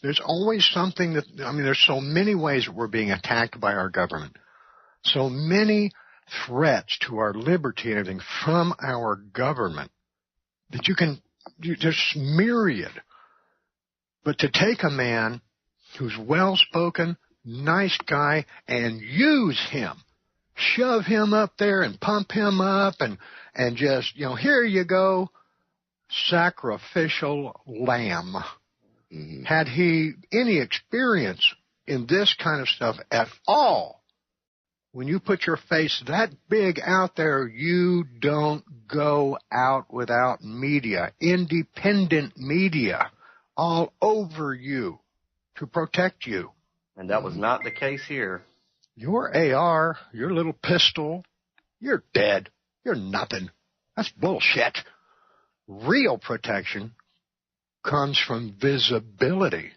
There's always something there's so many ways that we're being attacked by our government. So many threats to our liberty and everything from our government that there's myriad. But to take a man who's well-spoken, nice guy, and use him, shove him up there and pump him up and just, here you go, sacrificial lamb. Mm-hmm. Had he any experience in this kind of stuff at all, when you put your face that big out there, you don't go out without media, independent media, all over you to protect you. And that was not the case here. Your AR, your little pistol, you're dead. You're nothing. That's bullshit. Real protection comes from visibility,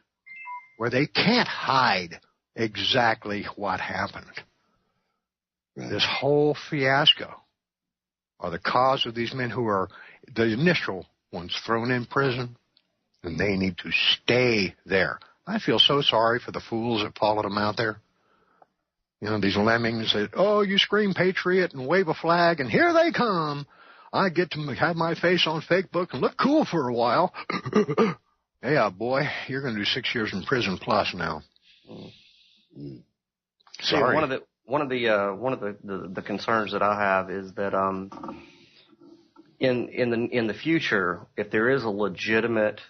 where they can't hide exactly what happened. Right. This whole fiasco are the cause of these men who are the initial ones thrown in prison, and they need to stay there. I feel so sorry for the fools that followed them out there. These lemmings that, you scream patriot and wave a flag, and here they come. I get to have my face on Facebook and look cool for a while. Yeah, boy, you're going to do 6 years in prison plus now. Sorry. See, one of the concerns that I have is that in the future, if there is a legitimate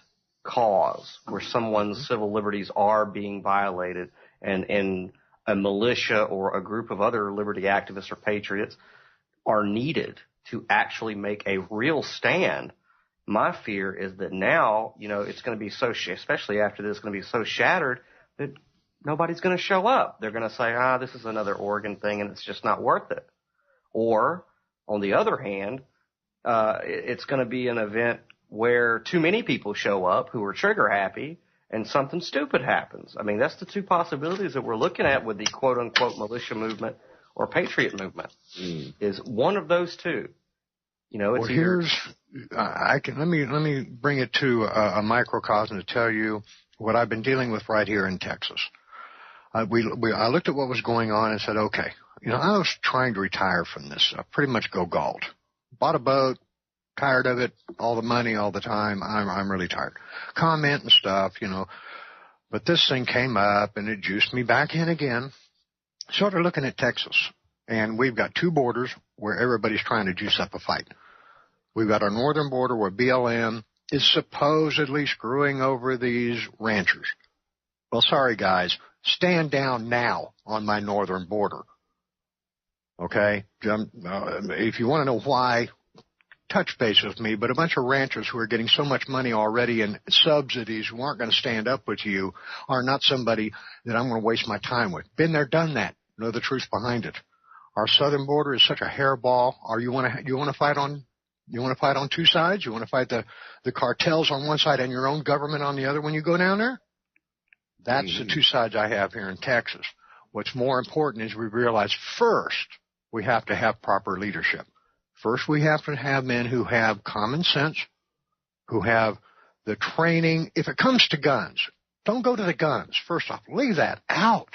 cause where someone's civil liberties are being violated, and a militia or a group of other liberty activists or patriots are needed to actually make a real stand, my fear is that now, it's going to be so, especially after this, going to be so shattered that nobody's going to show up. They're going to say, this is another Oregon thing and it's just not worth it. Or, on the other hand, it's going to be an event where too many people show up who are trigger happy and something stupid happens. I mean, that's the two possibilities that we're looking at with the quote-unquote militia movement or patriot movement, is one of those two. It's let me bring it to a microcosm to tell you what I've been dealing with right here in Texas. I looked at what was going on and said, okay, I was trying to retire from this, pretty much go galt. Bought a boat, tired of it, all the money, all the time. I'm really tired. Comment and stuff, but this thing came up and it juiced me back in again. Started looking at Texas, and we've got two borders where everybody's trying to juice up a fight. We've got our northern border where BLM is supposedly screwing over these ranchers. Well, sorry guys, stand down now on my northern border. Okay? If you want to know why, touch base with me, but a bunch of ranchers who are getting so much money already in subsidies who aren't going to stand up with you are not somebody that I'm going to waste my time with. Been there, done that. Know the truth behind it. Our southern border is such a hairball. You want to fight on two sides? You want to fight the cartels on one side and your own government on the other when you go down there? That's the two sides I have here in Texas. What's more important is we realize first we have to have proper leadership. First, we have to have men who have common sense, who have the training. If it comes to guns, don't go to the guns. First off, leave that out.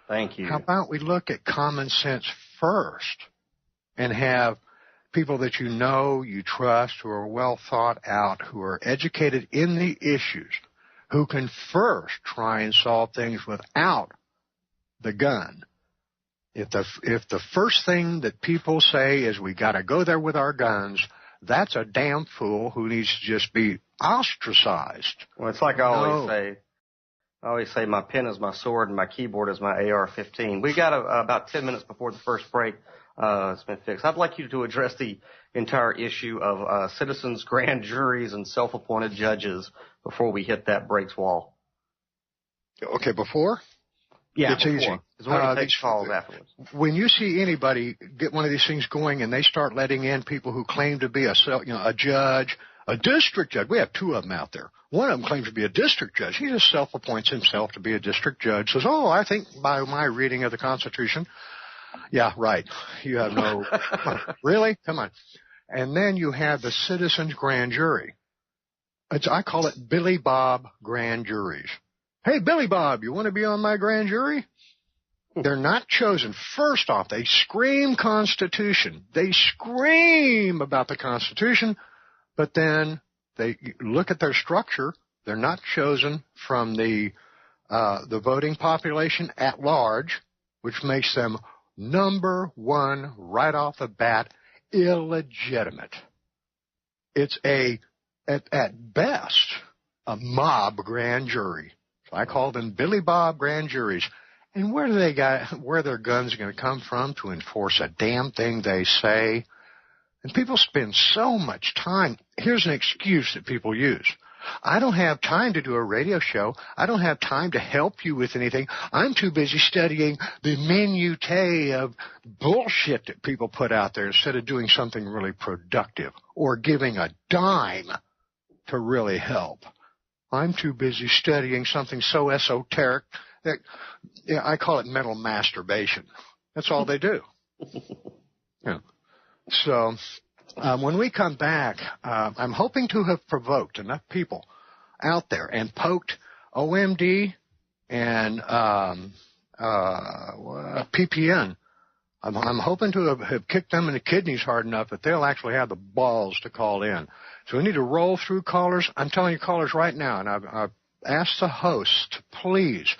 Thank you. How about we look at common sense first and have people that you trust, who are well thought out, who are educated in the issues, who can first try and solve things without the gun. If the first thing that people say is we got to go there with our guns, that's a damn fool who needs to just be ostracized. Well, it's like I always say my pen is my sword and my keyboard is my AR-15. We got about 10 minutes before the first break, Smithfix. I'd like you to address the entire issue of citizens, grand juries, and self-appointed judges before we hit that breaks wall. Okay, before? Yeah, it's easy. Because we're going to take calls afterwards. When you see anybody get one of these things going and they start letting in people who claim to be a judge, a district judge. We have two of them out there. One of them claims to be a district judge. He just self-appoints himself to be a district judge. Says, oh, I think by my reading of the Constitution. Yeah, right. You have no – really? Come on. And then you have the citizens' grand jury. I call it Billy Bob grand juries. Hey, Billy Bob, you want to be on my grand jury? They're not chosen. First off, they scream Constitution. They scream about the Constitution, but then they look at their structure. They're not chosen from the voting population at large, which makes them number one right off the bat illegitimate. It's at best a mob grand jury. So I call them Billy Bob grand juries. And where their guns are going to come from to enforce a damn thing they say? And people spend so much time. Here's an excuse that people use. I don't have time to do a radio show. I don't have time to help you with anything. I'm too busy studying the minutiae of bullshit that people put out there instead of doing something really productive or giving a dime to really help. I'm too busy studying something so esoteric that I call it mental masturbation. That's all they do. Yeah. So when we come back, I'm hoping to have provoked enough people out there and poked OMD and PPN. I'm hoping to have kicked them in the kidneys hard enough that they'll actually have the balls to call in. So we need to roll through callers. I'm telling you callers right now, and I've asked the host to please,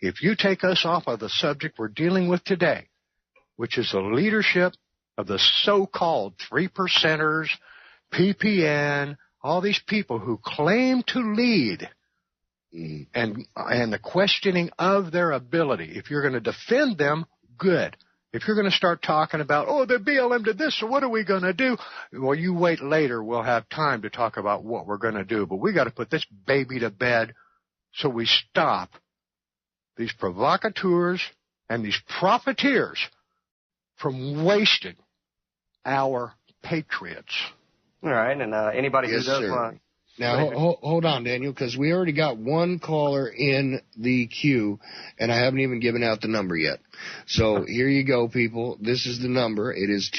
if you take us off of the subject we're dealing with today, which is the leadership of the so-called 3%ers, PPN, all these people who claim to lead, and the questioning of their ability. If you're going to defend them, good. If you're going to start talking about, oh, the BLM did this, so what are we going to do? Well, you wait later. We'll have time to talk about what we're going to do. But we got to put this baby to bed so we stop these provocateurs and these profiteers from wasting our patriots. All right, and anybody who does want... Now, hold on, Daniel, because we already got one caller in the queue, and I haven't even given out the number yet. So here you go, people. This is the number. It is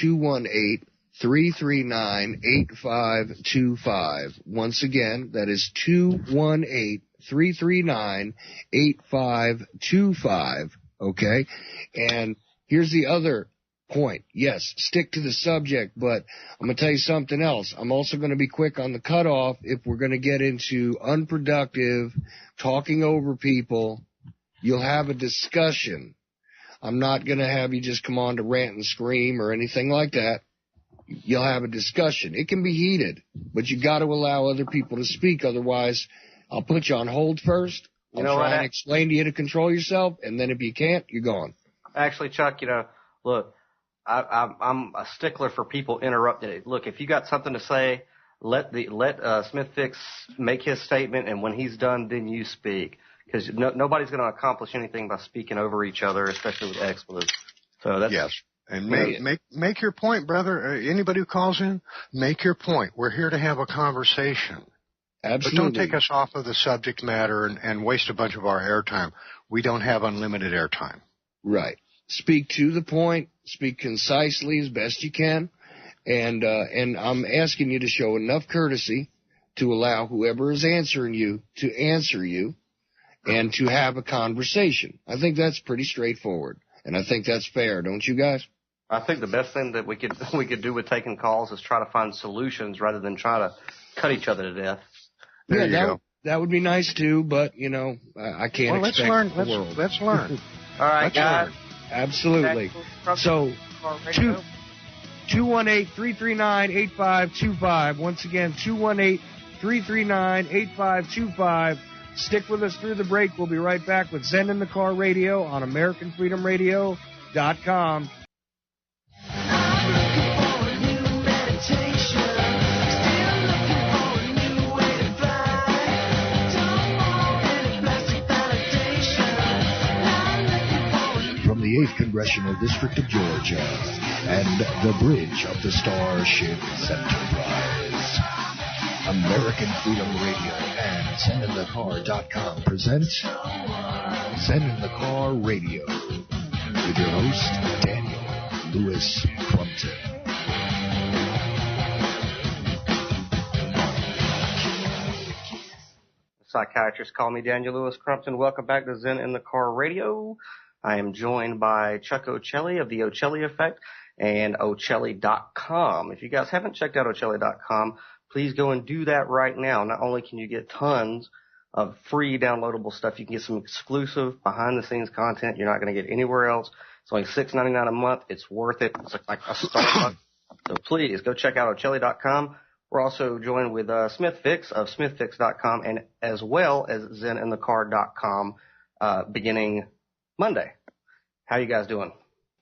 218-339-8525. Once again, that is 218-339-8525, okay? And here's the other point. Yes, stick to the subject, but I'm going to tell you something else. I'm also going to be quick on the cutoff if we're going to get into unproductive, talking over people. You'll have a discussion. I'm not going to have you just come on to rant and scream or anything like that. You'll have a discussion. It can be heated, but you got to allow other people to speak. Otherwise, I'll put you on hold first. I'll try and explain to you to control yourself, and then if you can't, you're gone. Actually, Chuck, look, I'm a stickler for people interrupting it. Look, if you got something to say, let Smithfix make his statement, and when he's done, then you speak. Because nobody's going to accomplish anything by speaking over each other, especially with expletives. So that's yes. And make your point, brother. Anybody who calls in, make your point. We're here to have a conversation. Absolutely. But don't take us off of the subject matter and waste a bunch of our airtime. We don't have unlimited airtime. Right. Speak to the point. Speak concisely as best you can. And I'm asking you to show enough courtesy to allow whoever is answering you to answer you and to have a conversation. I think that's pretty straightforward. And I think that's fair, don't you guys? I think the best thing that we could do with taking calls is try to find solutions rather than try to cut each other to death. That would be nice too, but I can't expect the world. Let's learn. All right, guys. Absolutely. So 218-339-8525. Once again, 218-339-8525. Stick with us through the break. We'll be right back with Zen in the Car Radio on AmericanFreedomRadio.com. the 8th Congressional District of Georgia, and the Bridge of the Starships Enterprise. American Freedom Radio and SendInTheCar.com present Send in the Car Radio with your host, Daniel Louis Crumpton. Psychiatrists call me Daniel Louis Crumpton. Welcome back to Zen in the Car Radio. I am joined by Chuck Ochelli of the Ochelli Effect and Ochelli.com. If you guys haven't checked out Ochelli.com, please go and do that right now. Not only can you get tons of free downloadable stuff, you can get some exclusive behind-the-scenes content you're not going to get anywhere else. It's only $6.99 a month. It's worth it. It's like a Starbucks. So please go check out Ochelli.com. We're also joined with Smithfix of Smithfix.com and as well as ZenInTheCar.com beginning Monday. How you guys doing?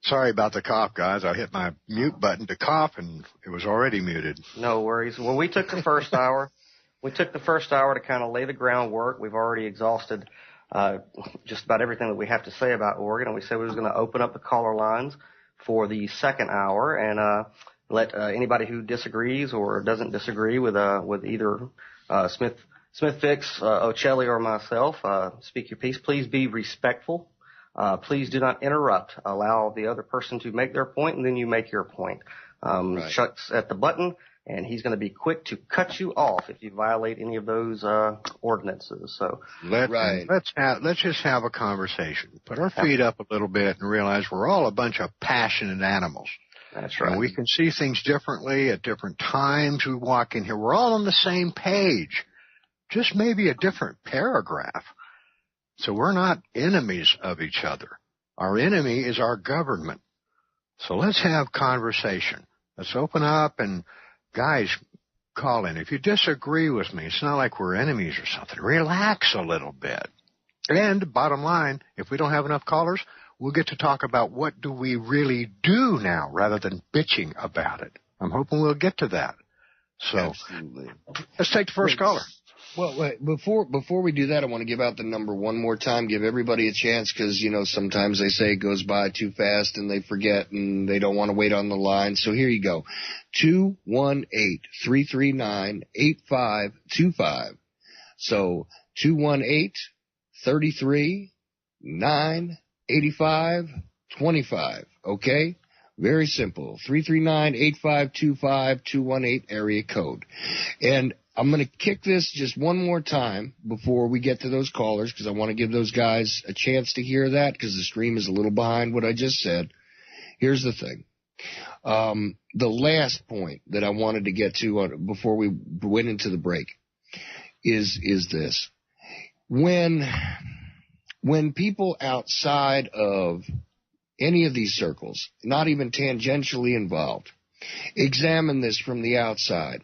Sorry about the cough, guys. I hit my mute button to cough, and it was already muted. No worries. Well, we took the first hour. We took the first hour to kind of lay the groundwork. We've already exhausted just about everything that we have to say about Oregon, and we said we was going to open up the caller lines for the second hour and let anybody who disagrees or doesn't disagree with either Smithfix, Ochelli, or myself speak your piece. Please be respectful. Please do not interrupt. Allow the other person to make their point, and then you make your point. Right. Chuck's at the button, and he's going to be quick to cut you off if you violate any of those ordinances. So let's just have a conversation. Put our feet up a little bit and realize we're all a bunch of passionate animals. That's right. And we can see things differently at different times. We walk in here. We're all on the same page, just maybe a different paragraph. So we're not enemies of each other. Our enemy is our government. So let's have conversation. Let's open up and, guys, call in. If you disagree with me, it's not like we're enemies or something. Relax a little bit. And bottom line, if we don't have enough callers, we'll get to talk about what do we really do now rather than bitching about it. I'm hoping we'll get to that. So absolutely. Let's take the first caller. Well, wait, before we do that, I want to give out the number one more time, give everybody a chance because, you know, sometimes they say it goes by too fast and they forget and they don't want to wait on the line. So here you go. 218-339-8525. So 218-33-985-25. Okay? Very simple. 339-8525, 218 area code. And I'm going to kick this just one more time before we get to those callers because I want to give those guys a chance to hear that because the stream is a little behind what I just said. Here's the thing. The last point that I wanted to get to before we went into the break is this. When people outside of any of these circles, not even tangentially involved, examine this from the outside,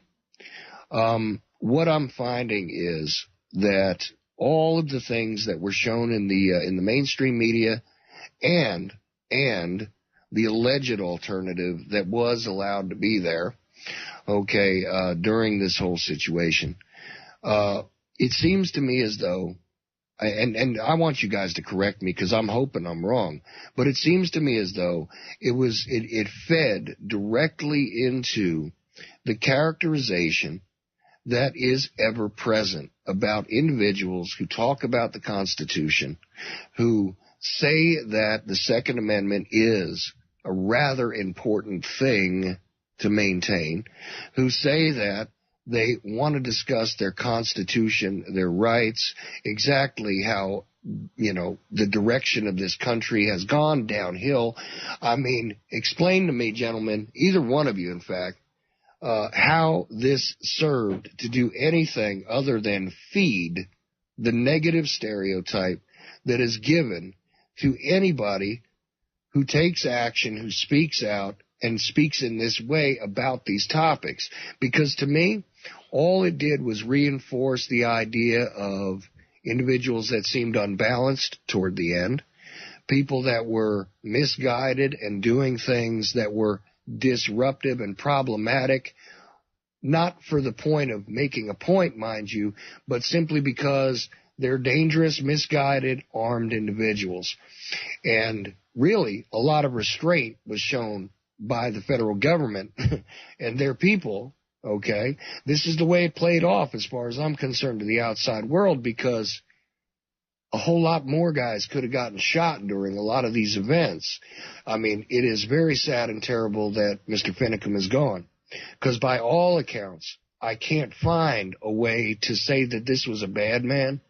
what I'm finding is that all of the things that were shown in the mainstream media and the alleged alternative that was allowed to be there, during this whole situation, it seems to me as though, and I want you guys to correct me because I'm hoping I'm wrong, but it seems to me as though it fed directly into the characterization that is ever present about individuals who talk about the Constitution, who say that the Second Amendment is a rather important thing to maintain, who say that they want to discuss their Constitution, their rights, exactly how, you know, the direction of this country has gone downhill. I mean, explain to me, gentlemen, either one of you, in fact, how this served to do anything other than feed the negative stereotype that is given to anybody who takes action, who speaks out, and speaks in this way about these topics. Because to me, all it did was reinforce the idea of individuals that seemed unbalanced toward the end, people that were misguided and doing things that were disruptive and problematic, not for the point of making a point, mind you, but simply because They're dangerous, misguided, armed individuals. And really, a lot of restraint was shown by the federal government and their people, okay? This is the way it played off, as far as I'm concerned, to the outside world, because a whole lot more guys could have gotten shot during a lot of these events. I mean, it is very sad and terrible that Mr. Finicum is gone, because by all accounts, I can't find a way to say that this was a bad man,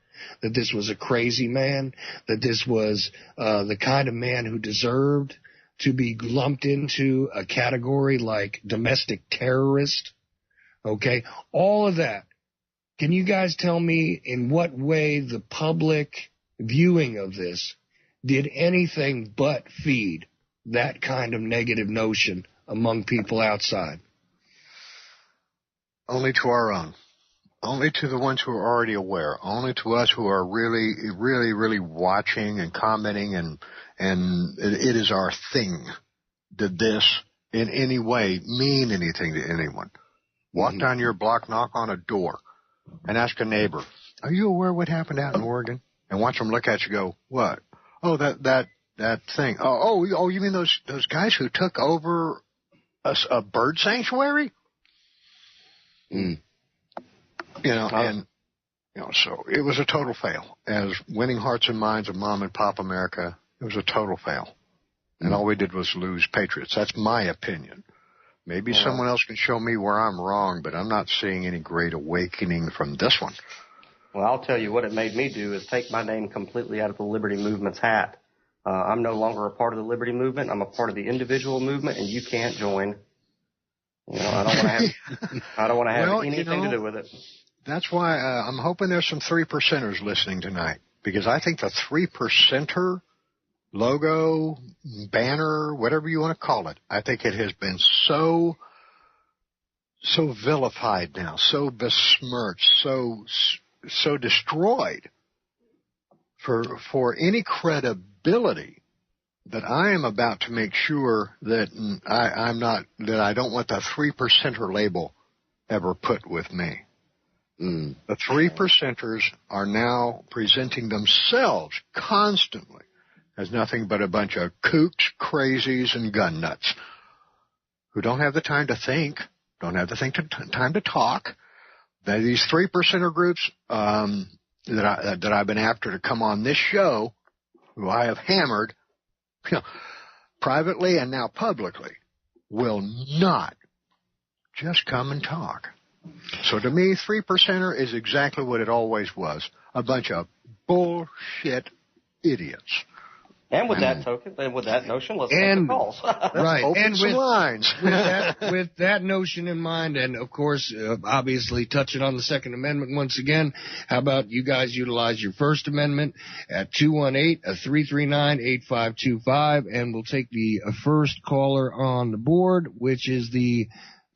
that this was a crazy man, that this was the kind of man who deserved to be lumped into a category like domestic terrorist. Okay, all of that. Can you guys tell me in what way the public viewing of this did anything but feed that kind of negative notion among people outside? Only to our own. Only to the ones who are already aware. Only to us who are really, really, really watching and commenting, and it is our thing. Did this in any way mean anything to anyone? Walk down your block, knock on a door, and ask a neighbor, "Are you aware of what happened out in Oregon?" And watch them look at you and go, "What? Oh, that thing. Oh, you mean those guys who took over a bird sanctuary?" Mm. So it was a total fail. As winning hearts and minds of mom and pop America, it was a total fail. And all we did was lose patriots. That's my opinion. Maybe someone else can show me where I'm wrong, but I'm not seeing any great awakening from this one. Well, I'll tell you what it made me do is take my name completely out of the Liberty Movement's hat. I'm no longer a part of the Liberty Movement. I'm a part of the individual movement, and you can't join. I don't want to have anything to do with it. That's why I'm hoping there's some 3%ers listening tonight, because I think the 3%er logo, banner, whatever you want to call it, I think it has been so vilified now, so besmirched, so destroyed for any credibility that I am about to make sure that I don't want the 3%er label ever put with me. The 3%ers are now presenting themselves constantly as nothing but a bunch of kooks, crazies, and gun nuts who don't have the time to think, don't have the time to talk. These 3%er groups that I've been after to come on this show, who I have hammered, privately and now publicly, will not just come and talk. So to me, 3%er is exactly what it always was, a bunch of bullshit idiots. And with that token, and with that notion, let's make the calls. Right. Open some lines. with that notion in mind, and of course, obviously touching on the Second Amendment once again, how about you guys utilize your First Amendment at 218-339-8525, and we'll take the first caller on the board, which is the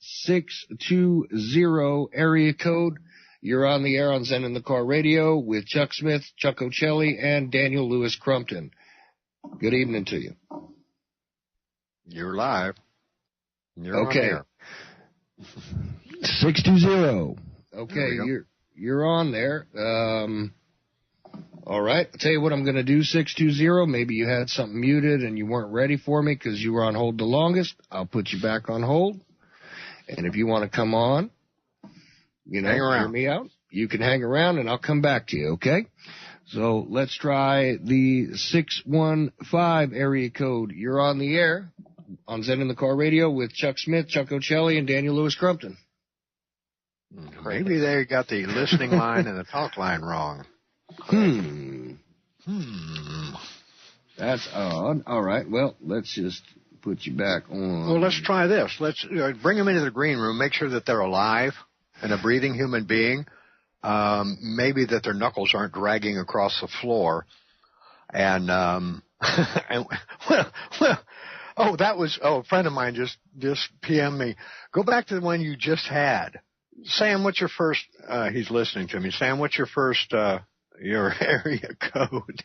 620 area code. You're on the air on Zen in the Car Radio with Chuck Smith, Chuck Ochelli, and Daniel Louis Crumpton. Good evening to you. You're live. You're okay. On air. 620. Okay, you're on there. All right. I'll tell you what I'm going to do, 620. Maybe you had something muted and you weren't ready for me because you were on hold the longest. I'll put you back on hold. And if you want to come on, hear me out, you can hang around and I'll come back to you, okay? So let's try the 615 area code. You're on the air on Zen in the Car Radio with Chuck Smith, Chuck Ochelli, and Daniel Louis Crumpton. Maybe they got the listening line and the talk line wrong. That's odd. All right. Well, let's just put you back on. Well, let's try this. Let's bring them into the green room, make sure that they're alive and a breathing human being. Maybe that their knuckles aren't dragging across the floor. And, a friend of mine just PM'd me. Go back to the one you just had. Sam, what's your first, he's listening to me. Sam, what's your first, your area code?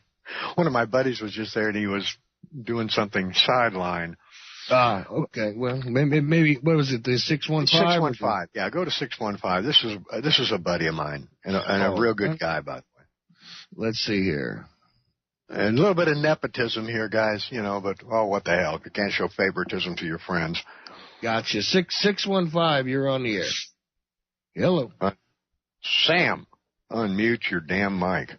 One of my buddies was just there and he was doing something sideline. Okay. Well, maybe what was it? The 615? 615. Yeah, go to 615. This is a buddy of mine and a real good guy, by the way. let's see here. And a little bit of nepotism here, guys, but, what the hell? You can't show favoritism to your friends. Gotcha. 615, you're on the air. Hello. Sam, unmute your damn mic.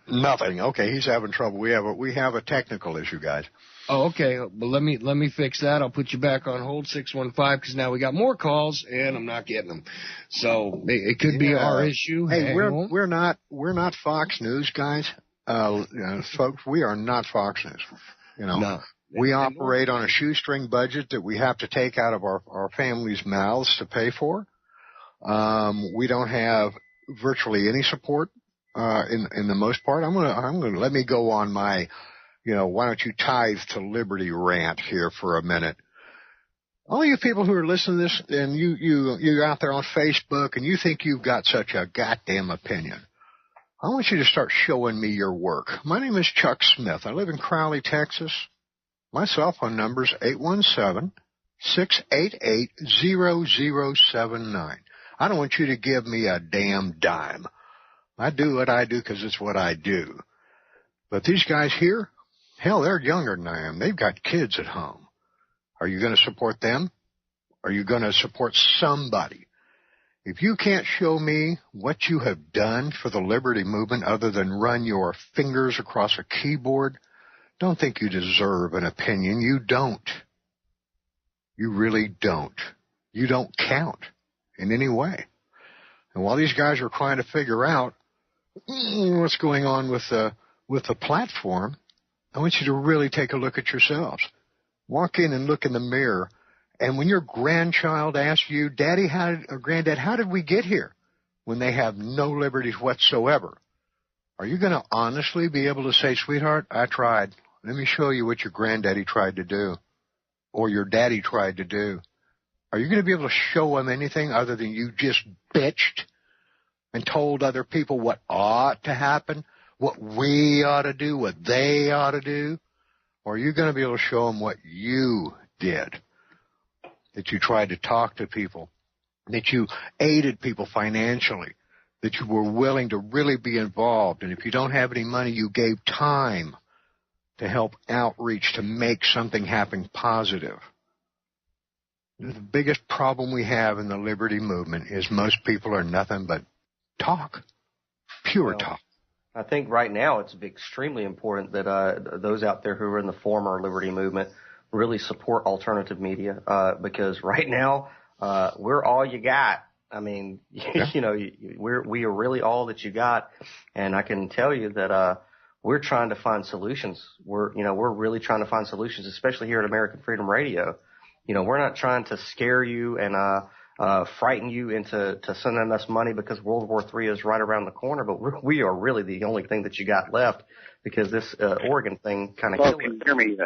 Nothing. Okay, he's having trouble. We have a technical issue, guys. Oh, okay. Well, let me fix that. I'll put you back on hold, 615, because now we got more calls and I'm not getting them. So it could be our issue. Hey, we're not Fox News, guys. Folks, we are not Fox News. No. We operate on a shoestring budget that we have to take out of our families' mouths to pay for. We don't have virtually any support in the most part. I'm gonna let me go on my why don't you tithe to liberty rant here for a minute. All you people who are listening to this and you're out there on Facebook and you think you've got such a goddamn opinion, I want you to start showing me your work. My name is Chuck Smith. I live in Crowley, Texas. My cell phone number is 817-688-0079. I don't want you to give me a damn dime. I do what I do because it's what I do. But these guys here, hell, they're younger than I am. They've got kids at home. Are you going to support them? Are you going to support somebody? If you can't show me what you have done for the liberty movement other than run your fingers across a keyboard, don't think you deserve an opinion. You don't. You really don't. You don't count in any way. And while these guys are trying to figure out what's going on with the platform, I want you to really take a look at yourselves. Walk in and look in the mirror. And when your grandchild asks you, Daddy, Granddad, how did we get here? When they have no liberties whatsoever, are you going to honestly be able to say, sweetheart, I tried. Let me show you what your granddaddy tried to do or your daddy tried to do. Are you going to be able to show them anything other than you just bitched and told other people what ought to happen, what we ought to do, what they ought to do? Or are you going to be able to show them what you did, that you tried to talk to people, that you aided people financially, that you were willing to really be involved, and if you don't have any money, you gave time to help outreach to make something happen positive? The biggest problem we have in the liberty movement is most people are nothing but talk, pure talk. I think right now it's extremely important that those out there who are in the former liberty movement really support alternative media because right now we're all you got. I mean, we are really all that you got, and I can tell you that we're trying to find solutions. We're really trying to find solutions, especially here at American Freedom Radio. We're not trying to scare you and frighten you into sending us money because World War III is right around the corner, but we are really the only thing that you got left because this Oregon thing kind of killed it. Hear me?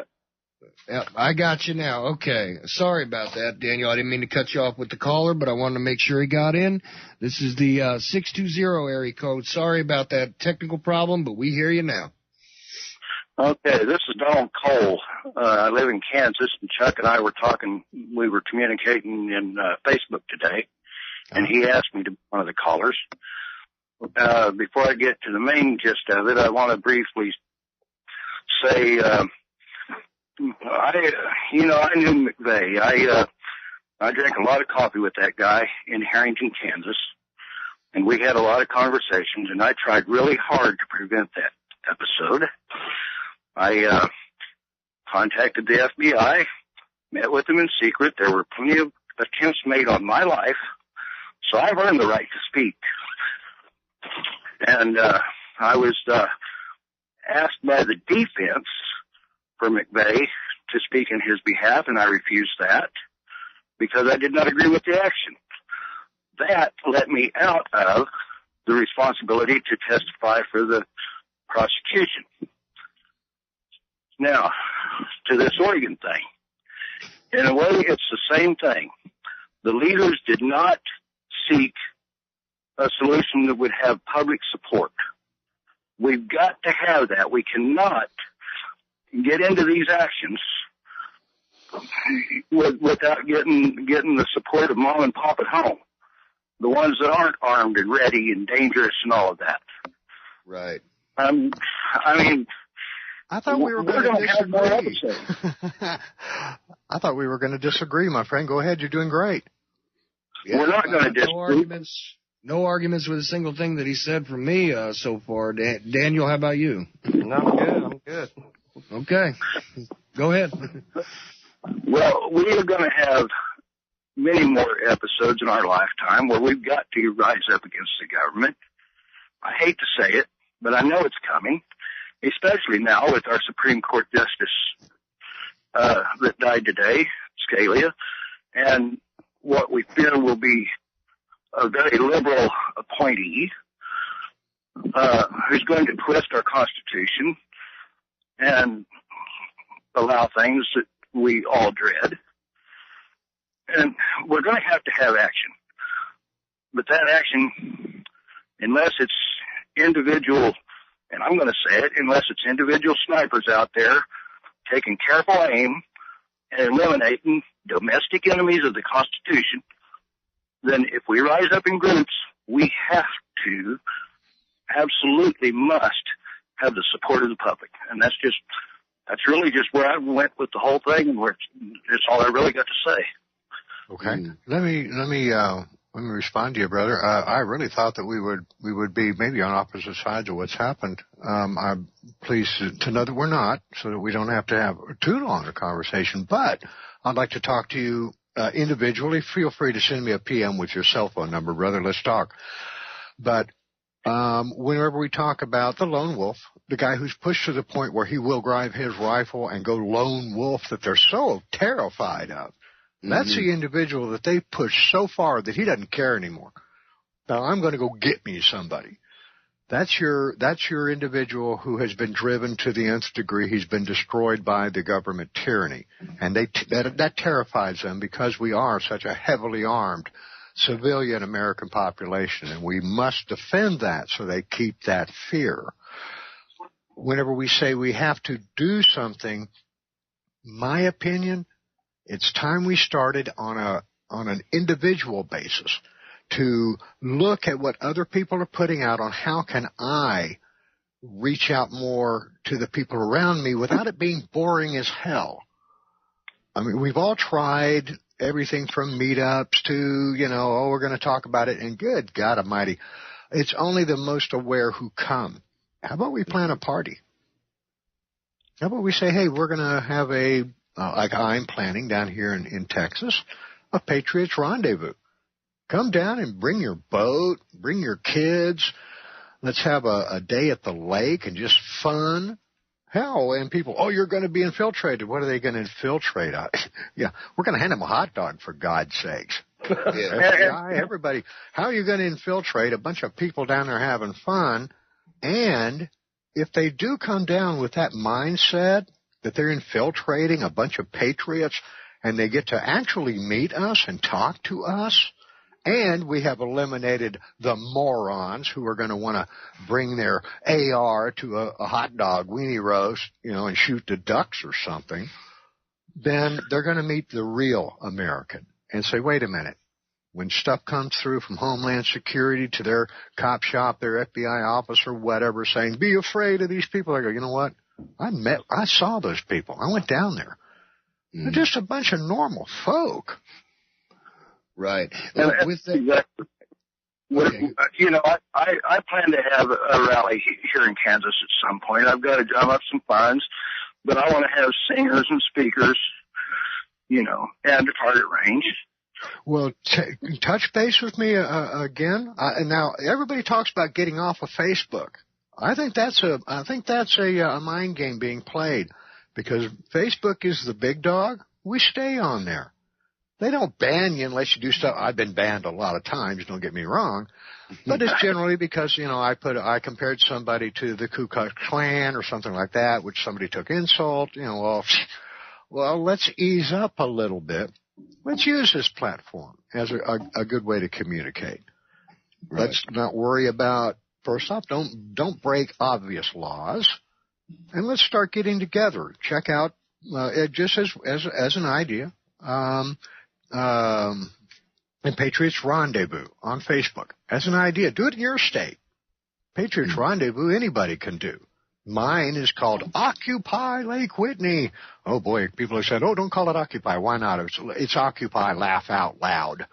Yep, I got you now. Okay. Sorry about that, Daniel. I didn't mean to cut you off with the caller, but I wanted to make sure he got in. This is the 620 area code. Sorry about that technical problem, but we hear you now. Okay, this is Donald Cole. I live in Kansas, and Chuck and I were talking. We were communicating in Facebook today, and he asked me to be one of the callers. Before I get to the main gist of it, I want to briefly say, I knew McVeigh. I drank a lot of coffee with that guy in Harrington, Kansas, and we had a lot of conversations, and I tried really hard to prevent that episode. I contacted the FBI, met with them in secret. There were plenty of attempts made on my life, so I've earned the right to speak. And I was asked by the defense for McVeigh to speak in his behalf, and I refused that because I did not agree with the action. That let me out of the responsibility to testify for the prosecution. Now, to this Oregon thing. In a way, it's the same thing. The leaders did not seek a solution that would have public support. We've got to have that. We cannot get into these actions without getting the support of mom and pop at home. the ones that aren't armed and ready and dangerous and all of that. Right. I mean, I thought we were going to have more disagree. episodes. I thought we were going to disagree, my friend. Go ahead. You're doing great. Yeah, We're not going to disagree. No arguments with a single thing that he said from me so far. Daniel, how about you? No, I'm good. Okay. Go ahead. Well, we are going to have many more episodes in our lifetime where we've got to rise up against the government. I hate to say it, but I know it's coming, especially now with our Supreme Court Justice that died today, Scalia, and what we feel will be a very liberal appointee who's going to twist our Constitution and allow things that we all dread. And we're going to have action. But that action, unless it's individual, and I'm going to say it, unless it's individual snipers out there taking careful aim and eliminating domestic enemies of the Constitution, then if we rise up in groups, we have to, absolutely must, have the support of the public. And that's really just where I went with the whole thing, and that's all I really got to say. Okay. Let me respond to you, brother. I really thought that we would be maybe on opposite sides of what's happened. I'm pleased to know that we're not, so that we don't have to have too long a conversation. But I'd like to talk to you individually. Feel free to send me a PM with your cell phone number, brother. Let's talk. But whenever we talk about the lone wolf, the guy who's pushed to the point where he will grab his rifle and go lone wolf that they're so terrified of, that's the individual that they push so far that he doesn't care anymore. Now, I'm going to go get me somebody. That's your individual who has been driven to the nth degree. He's been destroyed by the government tyranny. And that terrifies them because we are such a heavily armed civilian American population, and we must defend that so they keep that fear. Whenever we say we have to do something, my opinion, it's time we started on an individual basis to look at what other people are putting out on how can I reach out more to the people around me without it being boring as hell. I mean, we've all tried everything from meetups to, we're going to talk about it, and good God Almighty, it's only the most aware who come. How about we plan a party? How about we say, hey, we're going to have like I'm planning down here in Texas, a Patriots rendezvous. Come down and bring your boat, bring your kids. Let's have a day at the lake and just fun. Hell, and people, you're going to be infiltrated. What are they going to infiltrate? Yeah, we're going to hand them a hot dog, for God's sakes. Yeah. FBI, everybody. How are you going to infiltrate a bunch of people down there having fun? And if they do come down with that mindset that they're infiltrating a bunch of patriots and they get to actually meet us and talk to us, and we have eliminated the morons who are going to want to bring their AR to a hot dog weenie roast, and shoot the ducks or something, then they're going to meet the real American and say, wait a minute. When stuff comes through from Homeland Security to their cop shop, their FBI officer, whatever, saying, be afraid of these people, I go, you know what? I saw those people. I went down there. They're just a bunch of normal folk. Right. Exactly. Okay. I plan to have a rally here in Kansas at some point. I've got to drum up some funds, but I want to have singers and speakers, and a target range. Well, touch base with me again. Now, everybody talks about getting off of Facebook. I think that's a mind game being played, because Facebook is the big dog. We stay on there. They don't ban you unless you do stuff. I've been banned a lot of times, don't get me wrong. But it's generally because, I compared somebody to the Ku Klux Klan or something like that, which somebody took insult. Well, let's ease up a little bit. Let's use this platform as a good way to communicate. Right. Let's not worry about, first off, don't break obvious laws. And let's start getting together. Check out, just as an idea, And Patriots Rendezvous on Facebook. As an idea, do it in your state. Patriots Rendezvous, anybody can do. Mine is called Occupy Lake Whitney. Oh, boy, people have said, oh, don't call it Occupy. Why not? It's Occupy, laugh out loud,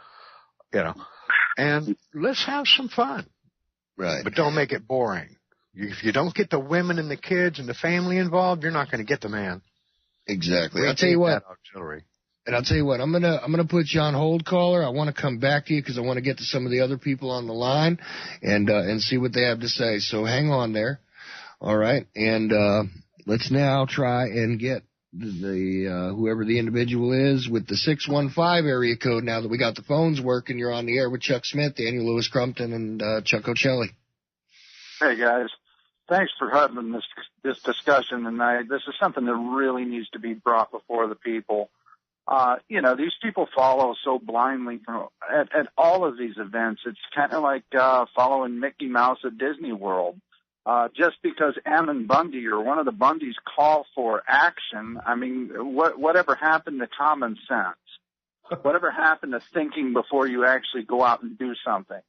And let's have some fun. Right. But don't make it boring. If you don't get the women and the kids and the family involved, you're not going to get the man. Exactly. I'll tell you what. Auxiliary. And I'll tell you what, I'm gonna put you on hold, caller. I want to come back to you because I want to get to some of the other people on the line and see what they have to say. So hang on there. All right. And let's now try and get the whoever the individual is with the 615 area code. Now that we got the phones working, you're on the air with Chuck Smith, Daniel Louis Crumpton, and Chuck Ochelli. Hey guys, thanks for having this discussion tonight. This is something that really needs to be brought before the people. These people follow so blindly at all of these events. It's kind of like following Mickey Mouse at Disney World. Just because Ammon Bundy or one of the Bundys call for action, I mean, whatever happened to common sense? Whatever happened to thinking before you actually go out and do something?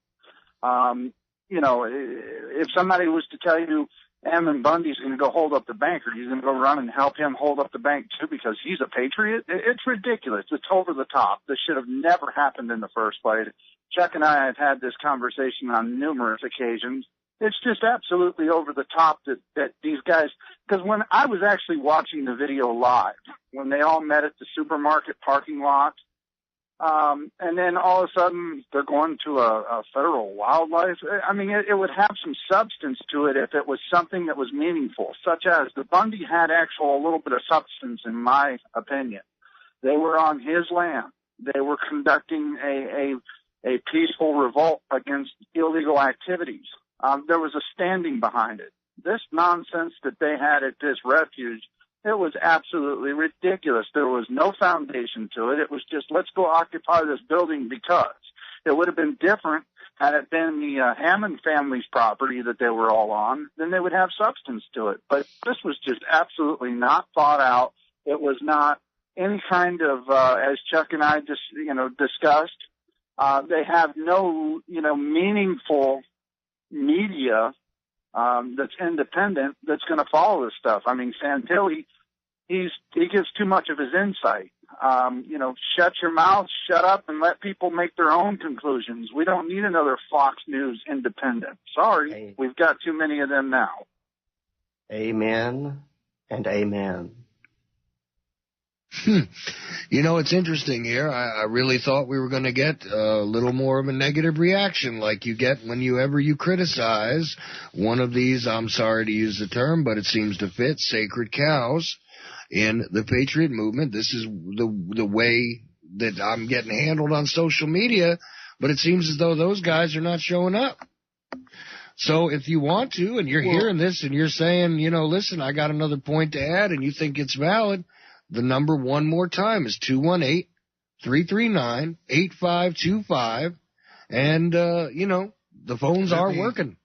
If somebody was to tell you Ammon Bundy's going to go hold up the bank, or you're going to go run and help him hold up the bank too because he's a patriot, it's ridiculous. It's over the top. This should have never happened in the first place. Chuck and I have had this conversation on numerous occasions. It's just absolutely over the top that these guys, because when I was actually watching the video live, when they all met at the supermarket parking lot, and then all of a sudden they're going to a federal wildlife. I mean, it would have some substance to it if it was something that was meaningful, such as the Bundy had a little bit of substance, in my opinion. They were on his land. They were conducting a peaceful revolt against illegal activities. There was a standing behind it. This nonsense that they had at this refuge, it was absolutely ridiculous. There was no foundation to it. It was just, let's go occupy this building because. It would have been different had it been the Hammond family's property that they were all on. Then they would have substance to it. But this was just absolutely not thought out. It was not any kind of, as Chuck and I just, discussed, they have no, meaningful media that's independent that's going to follow this stuff. I mean, Santilli, he gives too much of his insight. Shut your mouth, shut up, and let people make their own conclusions. We don't need another Fox News independent. Sorry, We've got too many of them now. Amen and amen. It's interesting here. I really thought we were going to get a little more of a negative reaction like you get whenever you criticize one of these, I'm sorry to use the term, but it seems to fit, sacred cows in the Patriot movement. This is the way that I'm getting handled on social media, but it seems as though those guys are not showing up. So if you want to, and you're hearing this and you're saying, listen, I got another point to add and you think it's valid, the number one more time is 218-339-8525. And, the phones are working.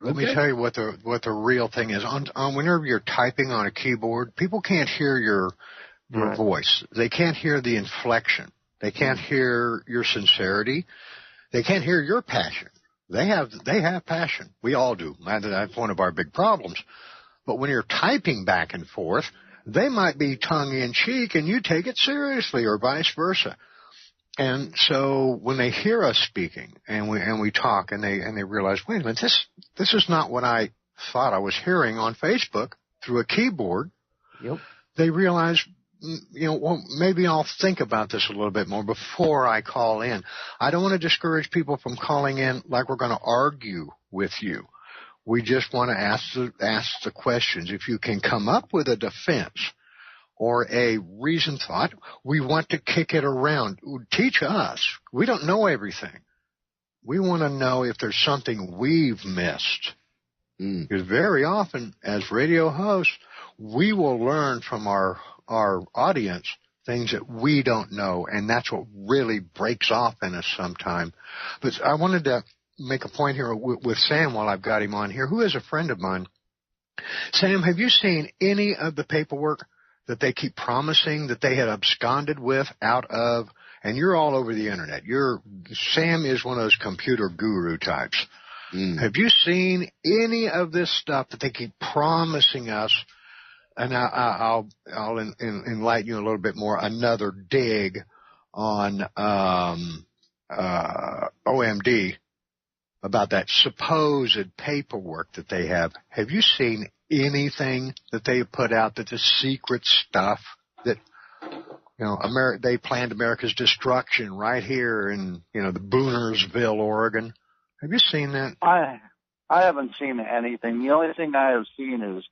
Let me tell you what the real thing is. Whenever you're typing on a keyboard, people can't hear your voice. They can't hear the inflection. They can't hear your sincerity. They can't hear your passion. They have passion. We all do. That's one of our big problems. But when you're typing back and forth, they might be tongue-in-cheek and you take it seriously, or vice versa. And so when they hear us speaking and we talk and they realize, wait a minute, this is not what I thought I was hearing on Facebook through a keyboard. Yep. They realize, maybe I'll think about this a little bit more before I call in. I don't want to discourage people from calling in like we're going to argue with you. We just want to ask the questions. If you can come up with a defense or a reasoned thought, we want to kick it around. Teach us. We don't know everything. We want to know if there's something we've missed. Because very often, as radio hosts, we will learn from our audience things that we don't know, and that's what really breaks off in us sometime. But I wanted to make a point here with Sam while I've got him on here, who is a friend of mine. Sam, have you seen any of the paperwork that they keep promising that they had absconded with out of and you're all over the internet. Sam is one of those computer guru types. Have you seen any of this stuff that they keep promising us? And I'll enlighten you a little bit more. Another dig on OMD about that supposed paperwork that they have. Have you seen anything that they have put out that's the secret stuff that, they planned America's destruction right here in, the Boonersville, Oregon? Have you seen that? I haven't seen anything. The only thing I have seen is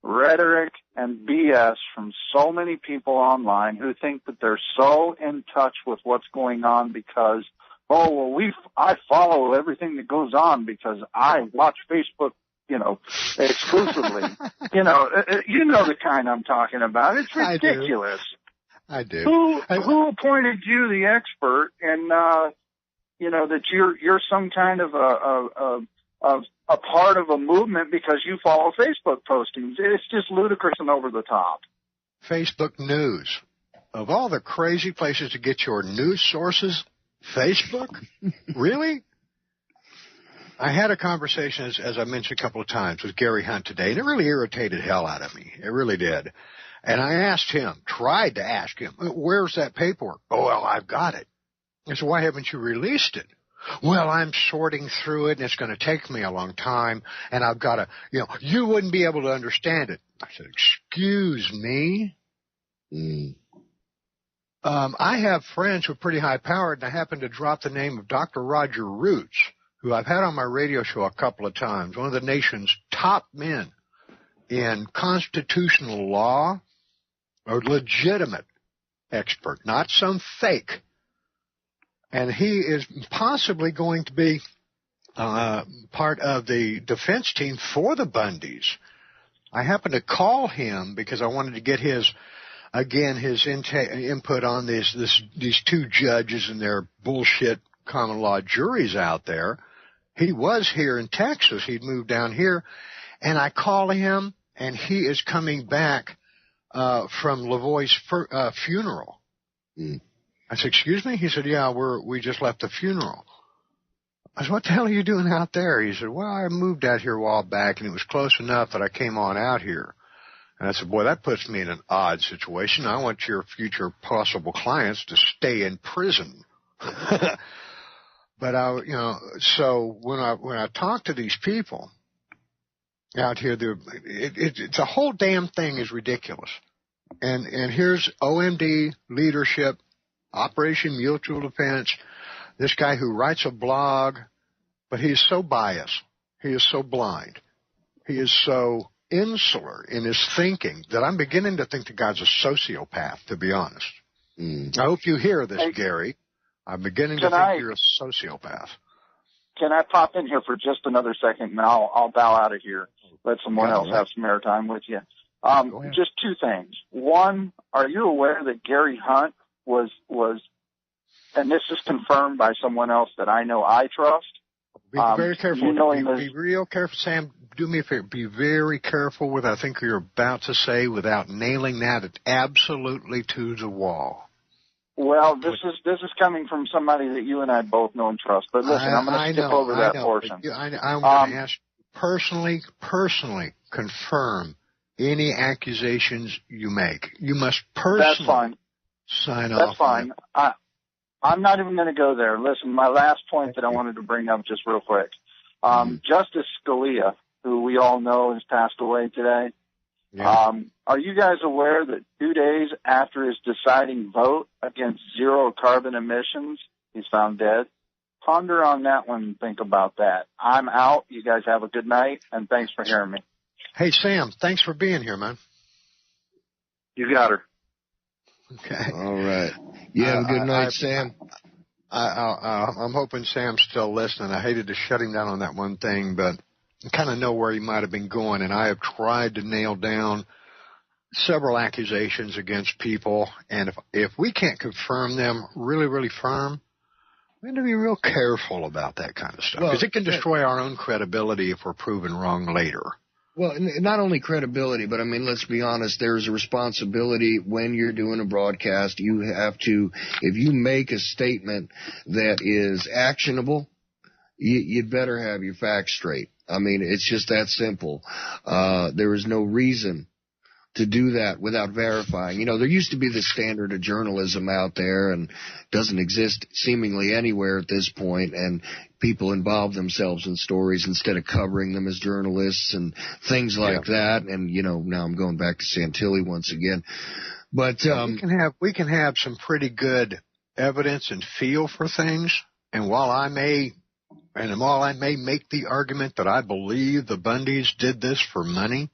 rhetoric and BS from so many people online who think that they're so in touch with what's going on because, I follow everything that goes on because I watch Facebook, exclusively. You know the kind I'm talking about. It's ridiculous. I do. Who appointed you the expert and, that you're some kind of a part of a movement because you follow Facebook postings? It's just ludicrous and over the top. Facebook news. Of all the crazy places to get your news sources, Facebook? Really? I had a conversation, as I mentioned a couple of times, with Gary Hunt today, and it really irritated hell out of me. It really did. And I tried to ask him, where's that paperwork? Oh, well, I've got it. I said, why haven't you released it? Well, I'm sorting through it, and it's going to take me a long time, and I've got to, you wouldn't be able to understand it. I said, excuse me? I have friends who are pretty high-powered, and I happen to drop the name of Dr. Roger Roots, who I've had on my radio show a couple of times, one of the nation's top men in constitutional law, a legitimate expert, not some fake. And he is possibly going to be part of the defense team for the Bundys. I happened to call him because I wanted to get his input on these two judges and their bullshit common law juries out there. He was here in Texas. He'd moved down here. And I called him, and he is coming back from Lavoie's funeral. I said, excuse me? He said, yeah, we just left the funeral. I said, what the hell are you doing out there? He said, well, I moved out here a while back, and it was close enough that I came on out here. And I said, boy, that puts me in an odd situation. I want your future possible clients to stay in prison. But so when I talk to these people out here, it's a whole damn thing is ridiculous. And here's OMD leadership, Operation Mutual Defense, this guy who writes a blog, but he's so biased. He is so blind. He is so insular in his thinking that I'm beginning to think the guy's a sociopath, to be honest. I hope you hear this, Gary. I'm beginning to think you're a sociopath. Can I pop in here for just another second, and I'll bow out of here, let someone else have some airtime with you. Just two things. One, are you aware that Gary Hunt was, and this is confirmed by someone else that I know I trust? Be very careful. Be real careful, Sam. Do me a favor. Be very careful with I think you're about to say without nailing that absolutely to the wall. Well, this is coming from somebody that you and I both know and trust. But listen, I'm going to skip over that portion. I'm going to ask you personally confirm any accusations you make. You must personally sign off. That's fine. I'm not even going to go there. Listen, my last point that I wanted to bring up just real quick. Justice Scalia, who we all know has passed away today, are you guys aware that 2 days after his deciding vote against zero carbon emissions, he's found dead? Ponder on that one and think about that. I'm out. You guys have a good night, and thanks for hearing me. Hey, Sam, thanks for being here, man. You got her. Okay. All right. You have a good night, Sam. I'm hoping Sam's still listening. I hated to shut him down on that one thing, but I kind of know where he might have been going, and I have tried to nail down several accusations against people, and if we can't confirm them really, really firm, we have to be real careful about that kind of stuff, because it can destroy our own credibility if we're proven wrong later. Well, not only credibility, but I mean, let's be honest, there's a responsibility when you're doing a broadcast. You have to, if you make a statement that is actionable, you'd better have your facts straight. I mean, it's just that simple. There is no reason to do that without verifying. You know, there used to be this standard of journalism out there, and doesn't exist seemingly anywhere at this point, and people involve themselves in stories instead of covering them as journalists and things like that. And, you know, now I'm going back to Santilli once again. But we can have some pretty good evidence and feel for things, and while I may make the argument that I believe the Bundys did this for money,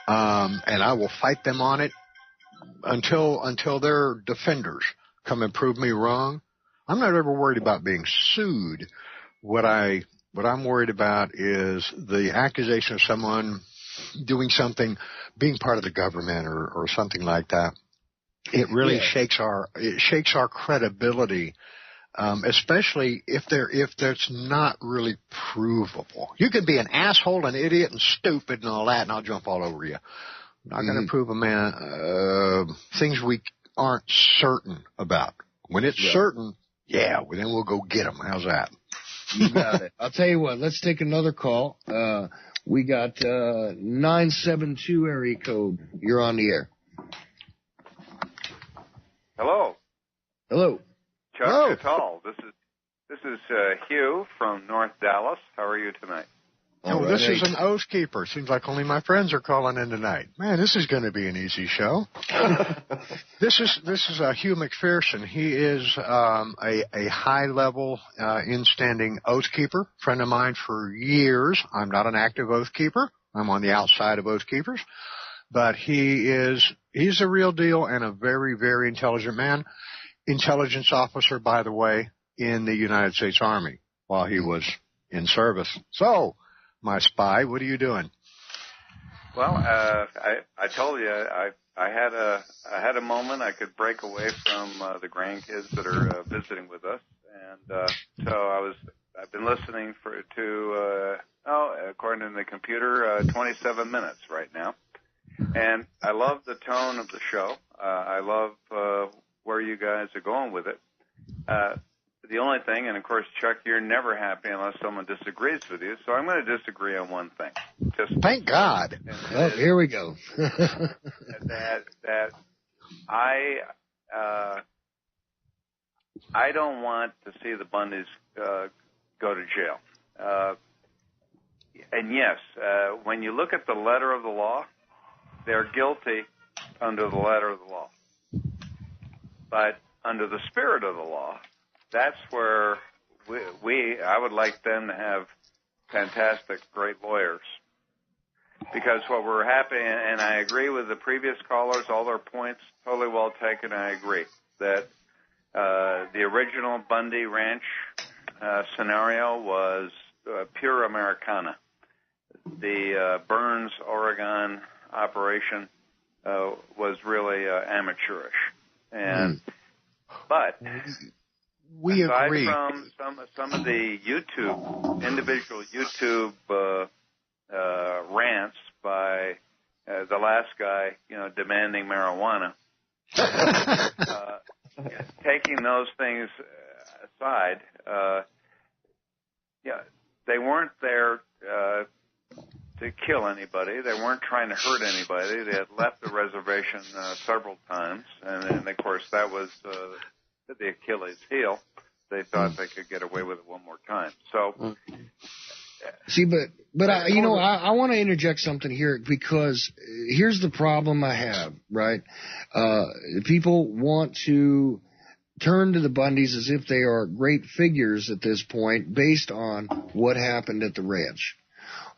and I will fight them on it until their defenders come and prove me wrong. I'm not ever worried about being sued. What I'm worried about is the accusation of someone doing something, being part of the government or something like that. It really shakes our credibility. Especially if that's not really provable. You could be an asshole, an idiot, and stupid and all that, and I'll jump all over you. I'm not going to prove a man things we aren't certain about. When it's certain, then we'll go get them. How's that? You got it. I'll tell you what. Let's take another call. We got 972 area code. You're on the air. Hello. Hello. Chuck Ochelli. This is Hugh from North Dallas. How are you tonight? This is an oath keeper. Seems like only my friends are calling in tonight. Man, this is going to be an easy show. This is Hugh McPherson. He is a high-level, in-standing oath keeper, friend of mine for years. I'm not an active oath keeper. I'm on the outside of oath keepers. But he's a real deal and a very, very intelligent man. Intelligence officer, by the way, in the United States Army while he was in service. So, my spy, what are you doing? Well, I told you I had a moment I could break away from the grandkids that are visiting with us, and so I've been listening to according to the computer, 27 minutes right now, and I love the tone of the show. I love where you guys are going with it. The only thing, and of course, Chuck, you're never happy unless someone disagrees with you, so I'm going to disagree on one thing. Thank God. Well, here we go. that I don't want to see the Bundys go to jail. And yes, when you look at the letter of the law, they're guilty under the letter of the law. But under the spirit of the law, that's where I would like them to have fantastic, great lawyers. Because what we're happy, and I agree with the previous callers, all their points, totally well taken, I agree, that the original Bundy Ranch scenario was pure Americana. The Burns, Oregon operation was really amateurish. And but we aside agree. from some of the individual YouTube rants by the last guy, demanding marijuana, taking those things aside, they weren't there to kill anybody. They weren't trying to hurt anybody. They had left the reservation several times, and of course that was the Achilles heel. They thought they could get away with it one more time. So, see, but I want to interject something here, because here's the problem I have. Right, people want to turn to the Bundys as if they are great figures at this point, based on what happened at the ranch.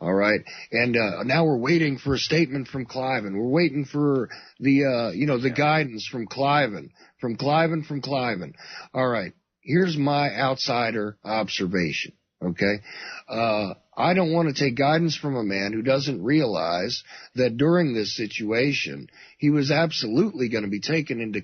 All right, and now we're waiting for a statement from Cliven. We're waiting for the guidance from Cliven. All right, here's my outsider observation. Okay, I don't want to take guidance from a man who doesn't realize that during this situation he was absolutely going to be taken into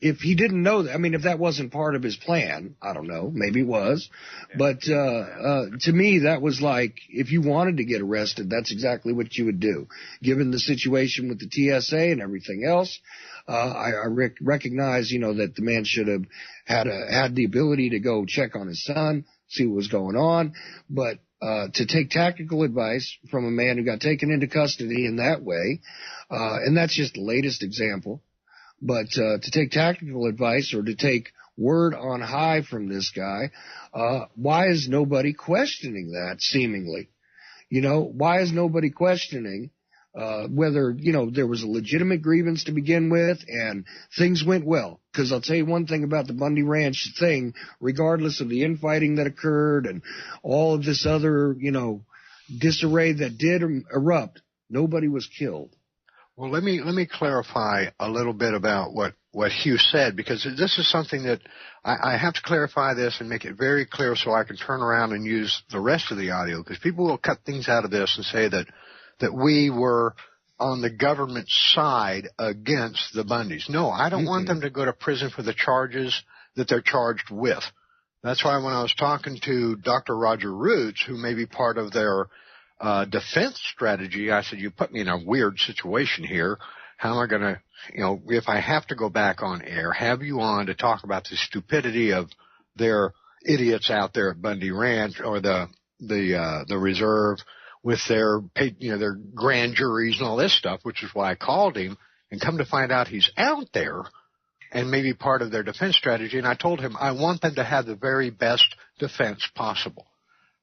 if he didn't know that, I mean, if that wasn't part of his plan, I don't know, maybe it was. Yeah. But to me, that was like, if you wanted to get arrested, that's exactly what you would do. Given the situation with the TSA and everything else, I recognize, that the man should have had the ability to go check on his son, see what was going on. But to take tactical advice from a man who got taken into custody in that way, and that's just the latest example. But to take tactical advice or to take word on high from this guy, why is nobody questioning that, seemingly? Why is nobody questioning whether, there was a legitimate grievance to begin with and things went well? Because I'll tell you one thing about the Bundy Ranch thing, regardless of the infighting that occurred and all of this other, disarray that did erupt, nobody was killed. Well, let me clarify a little bit about what Hugh said, because this is something that I have to clarify this and make it very clear so I can turn around and use the rest of the audio, because people will cut things out of this and say that we were on the government side against the Bundys. No, I don't want them to go to prison for the charges that they're charged with. That's why when I was talking to Dr. Roger Roots, who may be part of their defense strategy, I said, you put me in a weird situation here. How am I going to, if I have to go back on air, have you on to talk about the stupidity of their idiots out there at Bundy Ranch or the reserve with their grand juries and all this stuff, which is why I called him, and come to find out he's out there and maybe part of their defense strategy. And I told him I want them to have the very best defense possible.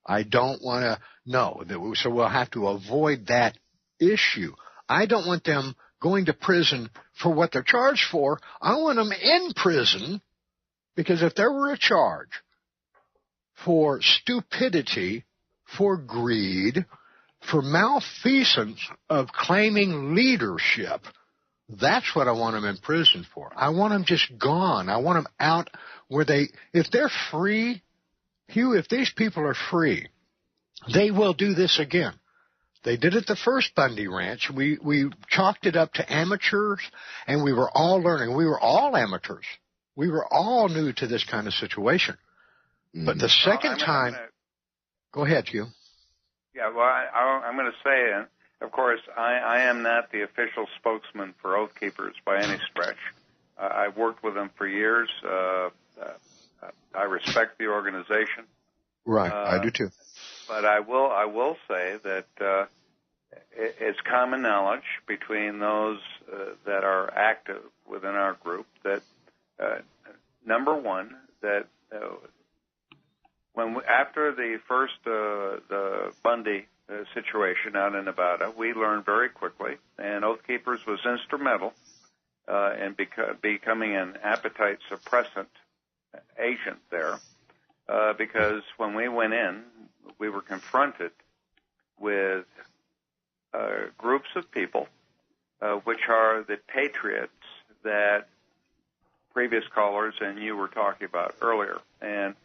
I don't want to know that, so we'll have to avoid that issue. I don't want them going to prison for what they're charged for. I want them in prison, because if there were a charge for stupidity, for greed, for malfeasance of claiming leadership, that's what I want them in prison for. I want them just gone. I want them out where if they're free, Hugh, if these people are free, they will do this again. They did it the first Bundy Ranch. We chalked it up to amateurs, and we were all learning. We were all amateurs. We were all new to this kind of situation. But the second time... Go ahead, Hugh. Yeah, well, I'm going to say, and of course, I am not the official spokesman for Oath Keepers by any stretch. I've worked with them for years. I respect the organization. Right, I do too. But I will say that it's common knowledge between those that are active within our group that number one, that after the first the Bundy situation out in Nevada, we learned very quickly, and Oath Keepers was instrumental in becoming an appetite suppressant agent there, because when we went in, we were confronted with groups of people, which are the patriots that previous callers and you were talking about earlier. And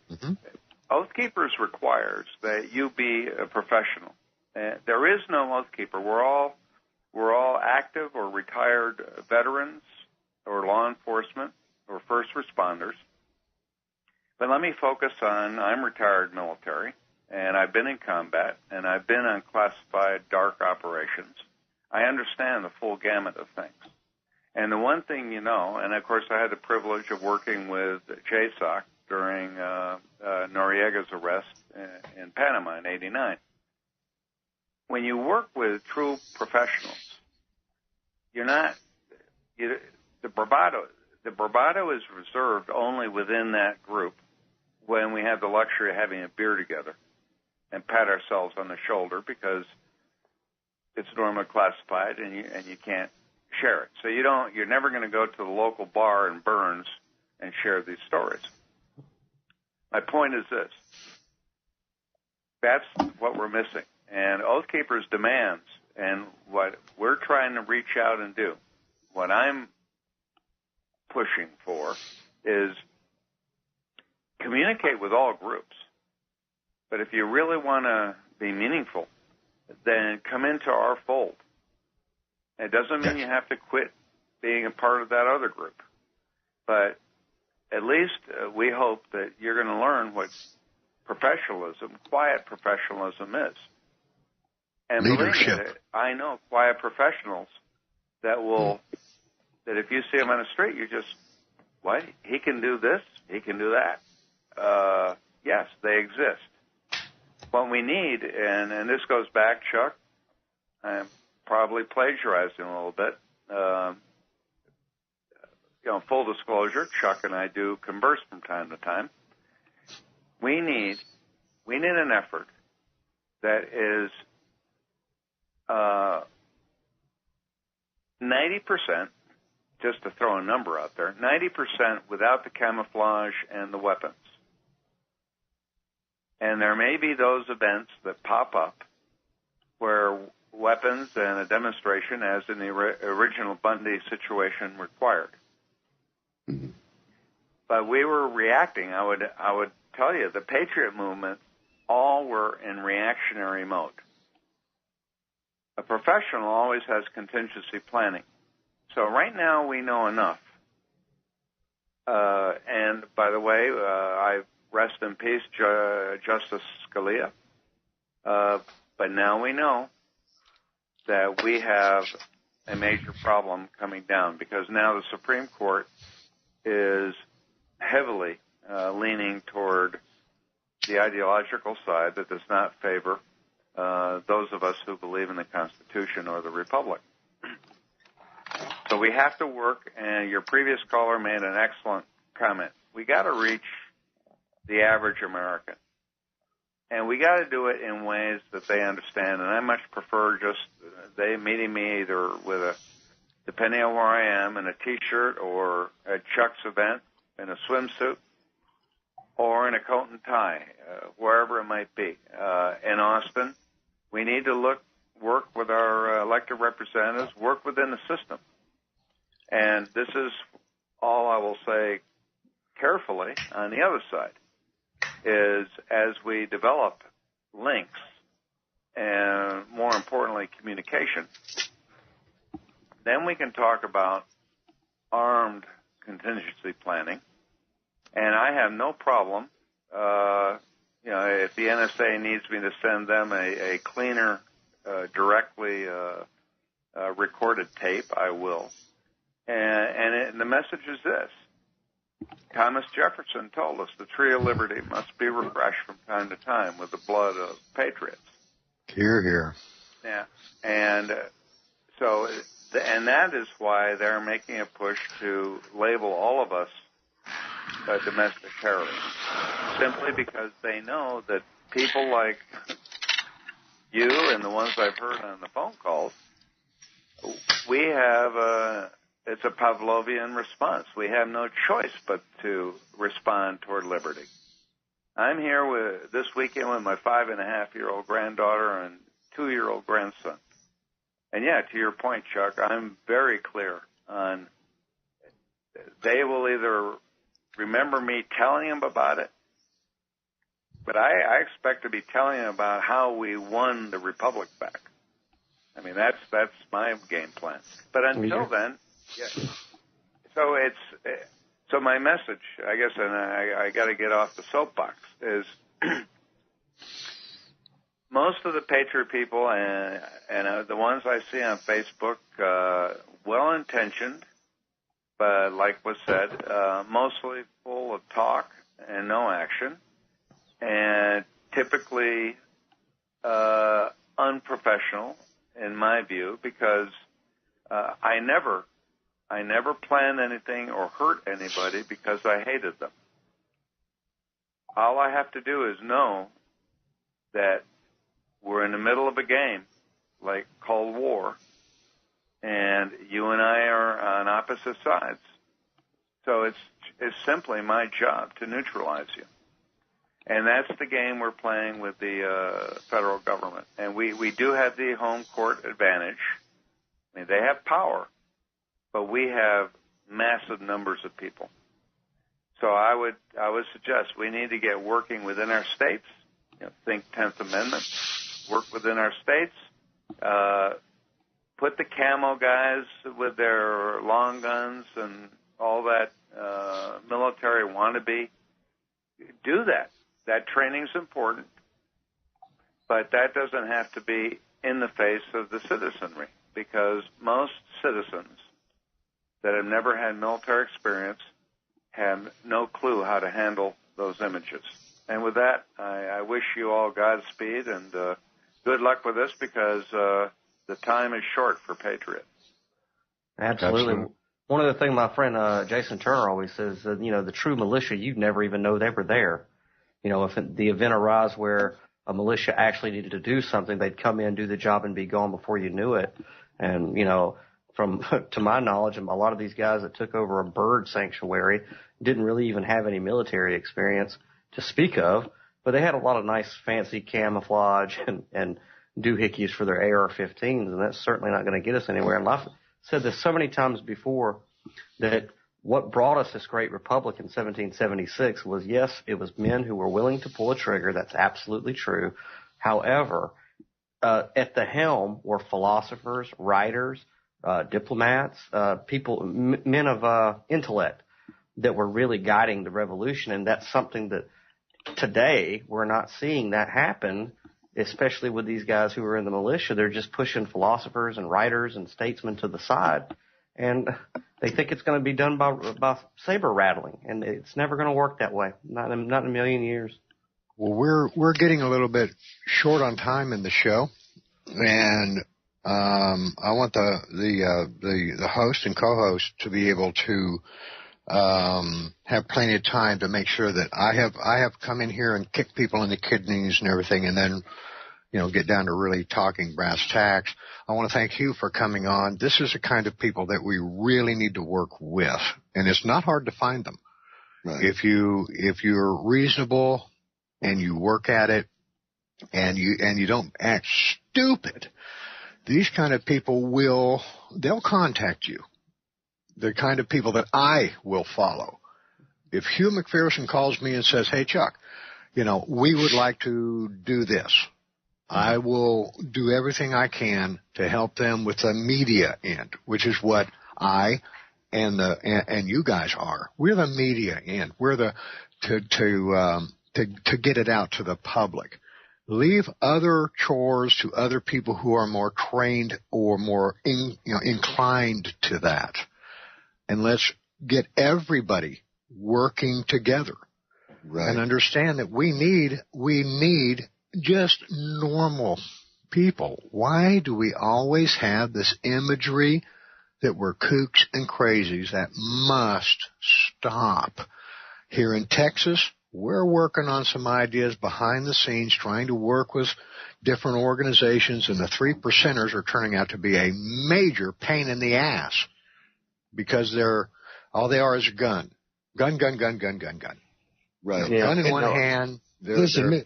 Oath Keepers requires that you be a professional. There is no Oath Keeper. We're all active or retired veterans or law enforcement or first responders. But let me focus on, I'm retired military, and I've been in combat, and I've been on classified dark operations. I understand the full gamut of things. And the one thing and of course I had the privilege of working with JSOC during Noriega's arrest in Panama in '89. When you work with true professionals, the bravado is reserved only within that group when we have the luxury of having a beer together and pat ourselves on the shoulder, because it's normally classified and you can't share it. So you're never going to go to the local bar in Burns and share these stories. My point is this. That's what we're missing. And Oath Keepers demands, and what we're trying to reach out and do, what I'm pushing for is communicate with all groups. But if you really want to be meaningful, then come into our fold. It doesn't mean you have to quit being a part of that other group. But at least we hope that you're going to learn what professionalism, quiet professionalism is. And leadership. Believe me, I know quiet professionals that will, that if you see them on the street, you just, what? He can do this, he can do that. Yes, they exist. What we need, and this goes back, Chuck, I'm probably plagiarizing a little bit. Full disclosure, Chuck and I do converse from time to time. We need an effort that is 90%, just to throw a number out there, 90% without the camouflage and the weapons. And there may be those events that pop up where weapons and a demonstration, as in the original Bundy situation, required. Mm-hmm. But we were reacting. I would tell you, the Patriot movement, all were in reactionary mode. A professional always has contingency planning. So right now we know enough. And by the way, I rest in peace, Justice Scalia. But now we know that we have a major problem coming down, because now the Supreme Court is heavily leaning toward the ideological side that does not favor those of us who believe in the Constitution or the Republic. So we have to work, and your previous caller made an excellent comment. We got to reach the average American. And we got to do it in ways that they understand. And I much prefer just they meeting me either with a, depending on where I am, in a T-shirt or at Chuck's event in a swimsuit or in a coat and tie, wherever it might be. In Austin, we need to work with our elected representatives, work within the system. And this is all I will say carefully on the other side, is as we develop links and, more importantly, communication, then we can talk about armed contingency planning. And I have no problem, if the NSA needs me to send them a cleaner, directly recorded tape, I will. And the message is this. Thomas Jefferson told us the tree of liberty must be refreshed from time to time with the blood of patriots. Hear, hear. Yeah. And and that is why they're making a push to label all of us domestic terrorists, simply because they know that people like you and the ones I've heard on the phone calls, we have it's a Pavlovian response. We have no choice but to respond toward liberty. I'm here this weekend with my 5.5-year-old granddaughter and 2-year-old grandson. And yeah, to your point, Chuck, I'm very clear on they will either remember me telling them about it, but I expect to be telling them about how we won the republic back. I mean, that's my game plan. But until then, yeah. So my message, I guess, and I got to get off the soapbox, is most of the Patriot people and the ones I see on Facebook, well-intentioned, but like was said, mostly full of talk and no action, and typically unprofessional, in my view, because I never planned anything or hurt anybody because I hated them. All I have to do is know that we're in the middle of a game, like Cold War, and you and I are on opposite sides. So it's simply my job to neutralize you. And that's the game we're playing with the federal government. And we do have the home court advantage. I mean, they have power, but we have massive numbers of people. So I would suggest we need to get working within our states. Think 10th Amendment. Work within our states. Put the camo guys with their long guns and all that military wannabe, do that. That training's important, but that doesn't have to be in the face of the citizenry, because most citizens that have never had military experience have no clue how to handle those images. And with that, I wish you all Godspeed and good luck with this, because the time is short for patriots. Absolutely. One other thing my friend Jason Turner always says, that, the true militia, you'd never even know they were there. If the event arose where a militia actually needed to do something, they'd come in, do the job, and be gone before you knew it. And, to my knowledge, a lot of these guys that took over a bird sanctuary didn't really even have any military experience to speak of, but they had a lot of nice fancy camouflage and doohickeys for their AR-15s, and that's certainly not going to get us anywhere. And I've said this so many times before, that what brought us this great republic in 1776 was, yes, it was men who were willing to pull a trigger. That's absolutely true. However, at the helm were philosophers, writers, diplomats, men of intellect that were really guiding the revolution. And that's something that today we're not seeing that happen, especially with these guys who are in the militia. They're just pushing philosophers and writers and statesmen to the side. And they think it's going to be done by saber rattling, and it's never going to work that way. Not in a million years. Well, we're getting a little bit short on time in the show, and I want the host and co-host to be able to have plenty of time to make sure that I have come in here and kick people in the kidneys and everything, and then get down to really talking brass tacks. I want to thank you for coming on. This is the kind of people that we really need to work with, and it's not hard to find them. Right. If you're reasonable and you work at it and you don't act stupid, these kind of people they'll contact you. The kind of people that I will follow. If Hugh McPherson calls me and says, "Hey Chuck, we would like to do this," I will do everything I can to help them with the media end, which is what I and you guys are. We're the media end. We're to get it out to the public. Leave other chores to other people who are more trained or more inclined to that, and let's get everybody working together. Right. And understand that we need just normal people. Why do we always have this imagery that we're kooks and crazies? That must stop. Here in Texas, we're working on some ideas behind the scenes, trying to work with different organizations, and the 3%ers are turning out to be a major pain in the ass, because all they are is a gun. Gun. Right. Yeah. Gun in one hand. Listen,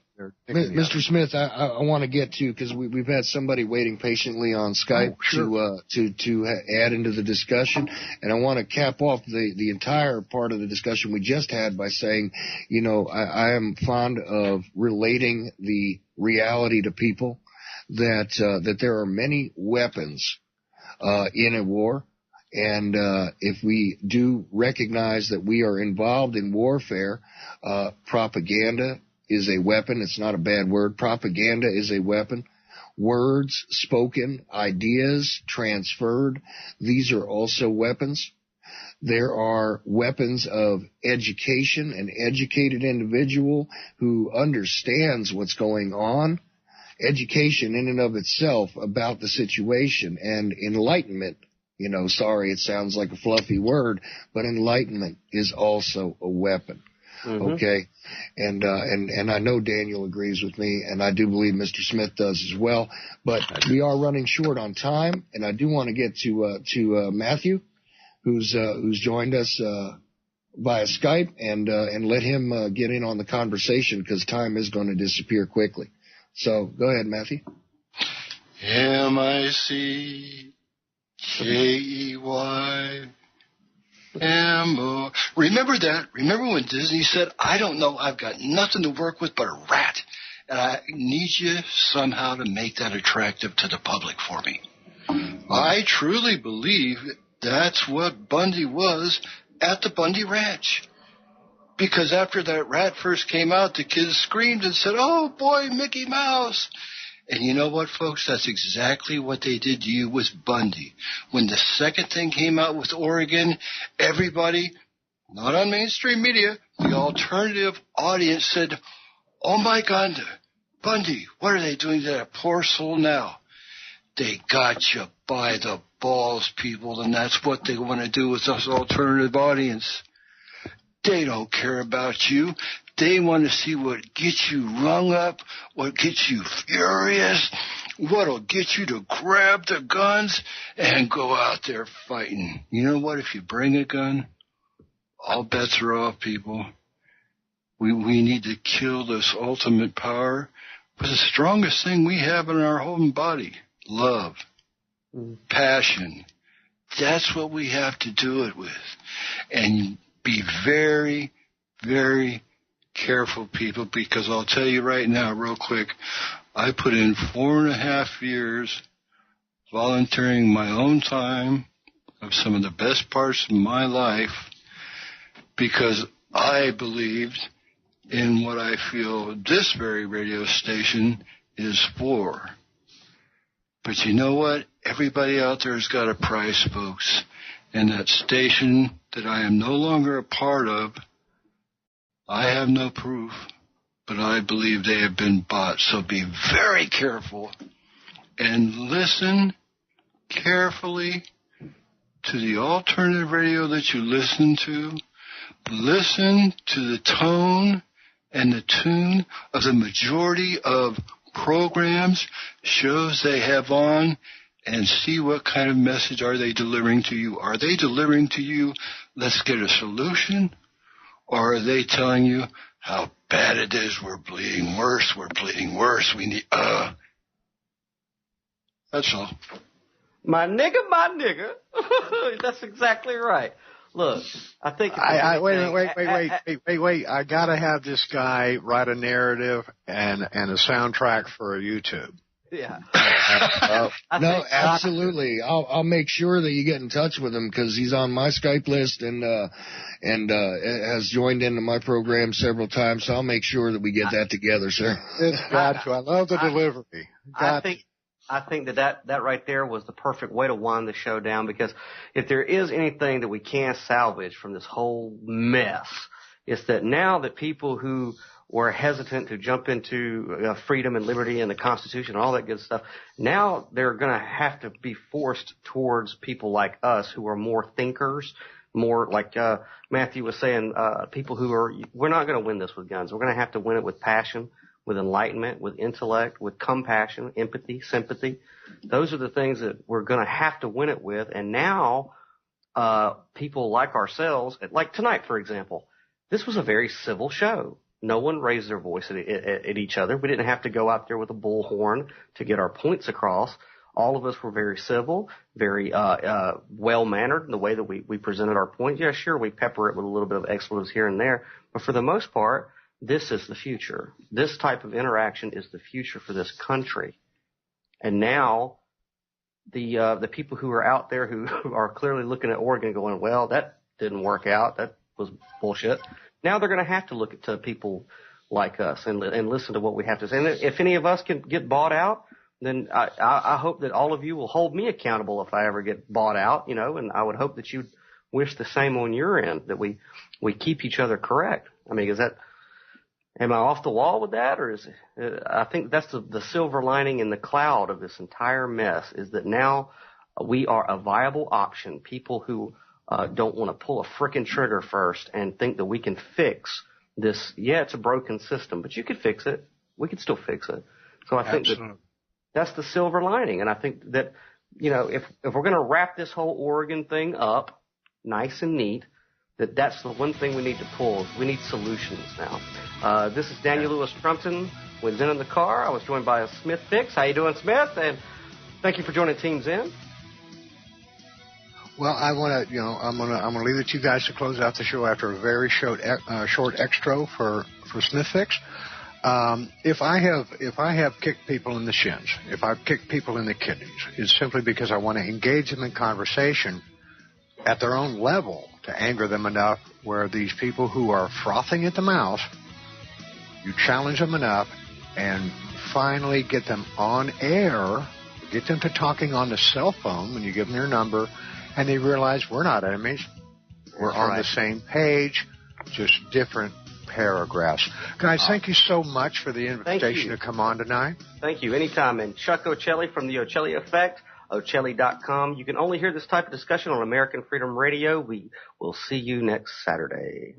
Mr. Smith, I want to get to, because we've had somebody waiting patiently on Skype to add into the discussion, and I want to cap off the entire part of the discussion we just had by saying, I am fond of relating the reality to people that there are many weapons in a war. And if we do recognize that we are involved in warfare, propaganda is a weapon. It's not a bad word. Propaganda is a weapon. Words spoken, ideas transferred, these are also weapons. There are weapons of education, an educated individual who understands what's going on. Education in and of itself about the situation, and enlightenment. Sorry, it sounds like a fluffy word, but enlightenment is also a weapon. Mm-hmm. Okay. And I know Daniel agrees with me, and I do believe Mr. Smith does as well, but we are running short on time, and I do want to get to Matthew, who's joined us, via Skype, and let him get in on the conversation, because time is going to disappear quickly. So go ahead, Matthew. MICKEY. Ammo. Remember that? Remember when Disney said, "I don't know, I've got nothing to work with but a rat, and I need you somehow to make that attractive to the public for me"? I truly believe that's what Bundy was, at the Bundy Ranch. Because after that rat first came out, the kids screamed and said, "Oh, boy, Mickey Mouse." And you know what, folks? That's exactly what they did to you with Bundy. When the second thing came out with Oregon, everybody, not on mainstream media, the alternative audience said, "Oh, my God, Bundy, what are they doing to that poor soul now?" They got you by the balls, people, and that's what they want to do with us alternative audience. They don't care about you. They want to see what gets you rung up, what gets you furious, what'll get you to grab the guns and go out there fighting. You know what? If you bring a gun, all bets are off, people. We need to kill this ultimate power with the strongest thing we have in our whole body, love, passion. That's what we have to do it with. And be very, very careful, people, because I'll tell you right now, real quick, I put in 4.5 years volunteering my own time of some of the best parts of my life because I believed in what I feel this very radio station is for. But you know what? Everybody out there has got a price, folks. And that station that I am no longer a part of, I have no proof, but I believe they have been bought. So be very careful and listen carefully to the alternative radio that you listen to. Listen to the tone and the tune of the majority of programs, shows they have on, and see what kind of message are they delivering to you. Are they delivering to you, let's get a solution? Or are they telling you how bad it is, we're bleeding worse, we need, that's all. My nigga. That's exactly right. Look, I think... Wait. I gotta have this guy write a narrative and a soundtrack for a YouTube. Yeah. No, absolutely. I'll make sure that you get in touch with him because he's on my Skype list and has joined into my program several times. So I'll make sure that we get that together, sir. It's got to. I love the delivery. I think that right there was the perfect way to wind the show down, because if there is anything that we can salvage from this whole mess, it's that now that people who were hesitant to jump into freedom and liberty and the Constitution and all that good stuff, now they're going to have to be forced towards people like us who are more thinkers, more like Matthew was saying, people who are, we're not going to win this with guns. We're going to have to win it with passion, with enlightenment, with intellect, with compassion, empathy, sympathy. Those are the things that we're going to have to win it with. And now people like ourselves, like tonight, for example, this was a very civil show. No one raised their voice at each other. We didn't have to go out there with a bullhorn to get our points across. All of us were very civil, very well-mannered in the way that we presented our points. Yeah, sure, we pepper it with a little bit of expletives here and there. But for the most part, this is the future. This type of interaction is the future for this country. And now the people who are out there who are clearly looking at Oregon going, well, that didn't work out. That was bullshit. Now they're going to have to look to people like us and listen to what we have to say. And if any of us can get bought out, then I hope that all of you will hold me accountable if I ever get bought out, you know, and I would hope that you'd wish the same on your end, that we keep each other correct. I mean, am I off the wall with that, or is it, I think that's the silver lining in the cloud of this entire mess, is that now we are a viable option. People who don't want to pull a frickin' trigger first and think that we can fix this. Yeah, it's a broken system, but you could fix it. We could still fix it. So I think that's the silver lining. And I think that, you know, if we're going to wrap this whole Oregon thing up nice and neat, that's the one thing we need to pull. We need solutions now. This is Daniel Louis Crumpton with Zen in the Car. I was joined by Smithfix. How you doing, Smith? And thank you for joining Team Zen. Well, I want to, I'm gonna leave it to you guys to close out the show after a very short extra for Smithfix. If I have kicked people in the shins, if I've kicked people in the kidneys, it's simply because I want to engage them in conversation at their own level to anger them enough where these people who are frothing at the mouth, you challenge them enough and finally get them on air, get them to talking on the cell phone when you give them your number, and they realize we're not enemies. We're on the same page, just different paragraphs. Guys, thank you so much for the invitation to come on tonight. Thank you. Anytime. And Chuck Ochelli from the Ochelli Effect, Ochelli.com. You can only hear this type of discussion on American Freedom Radio. We will see you next Saturday.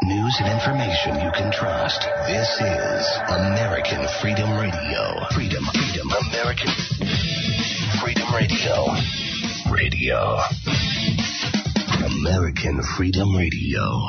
News and information you can trust. This is American Freedom Radio. Freedom, American Freedom Radio. American Freedom Radio.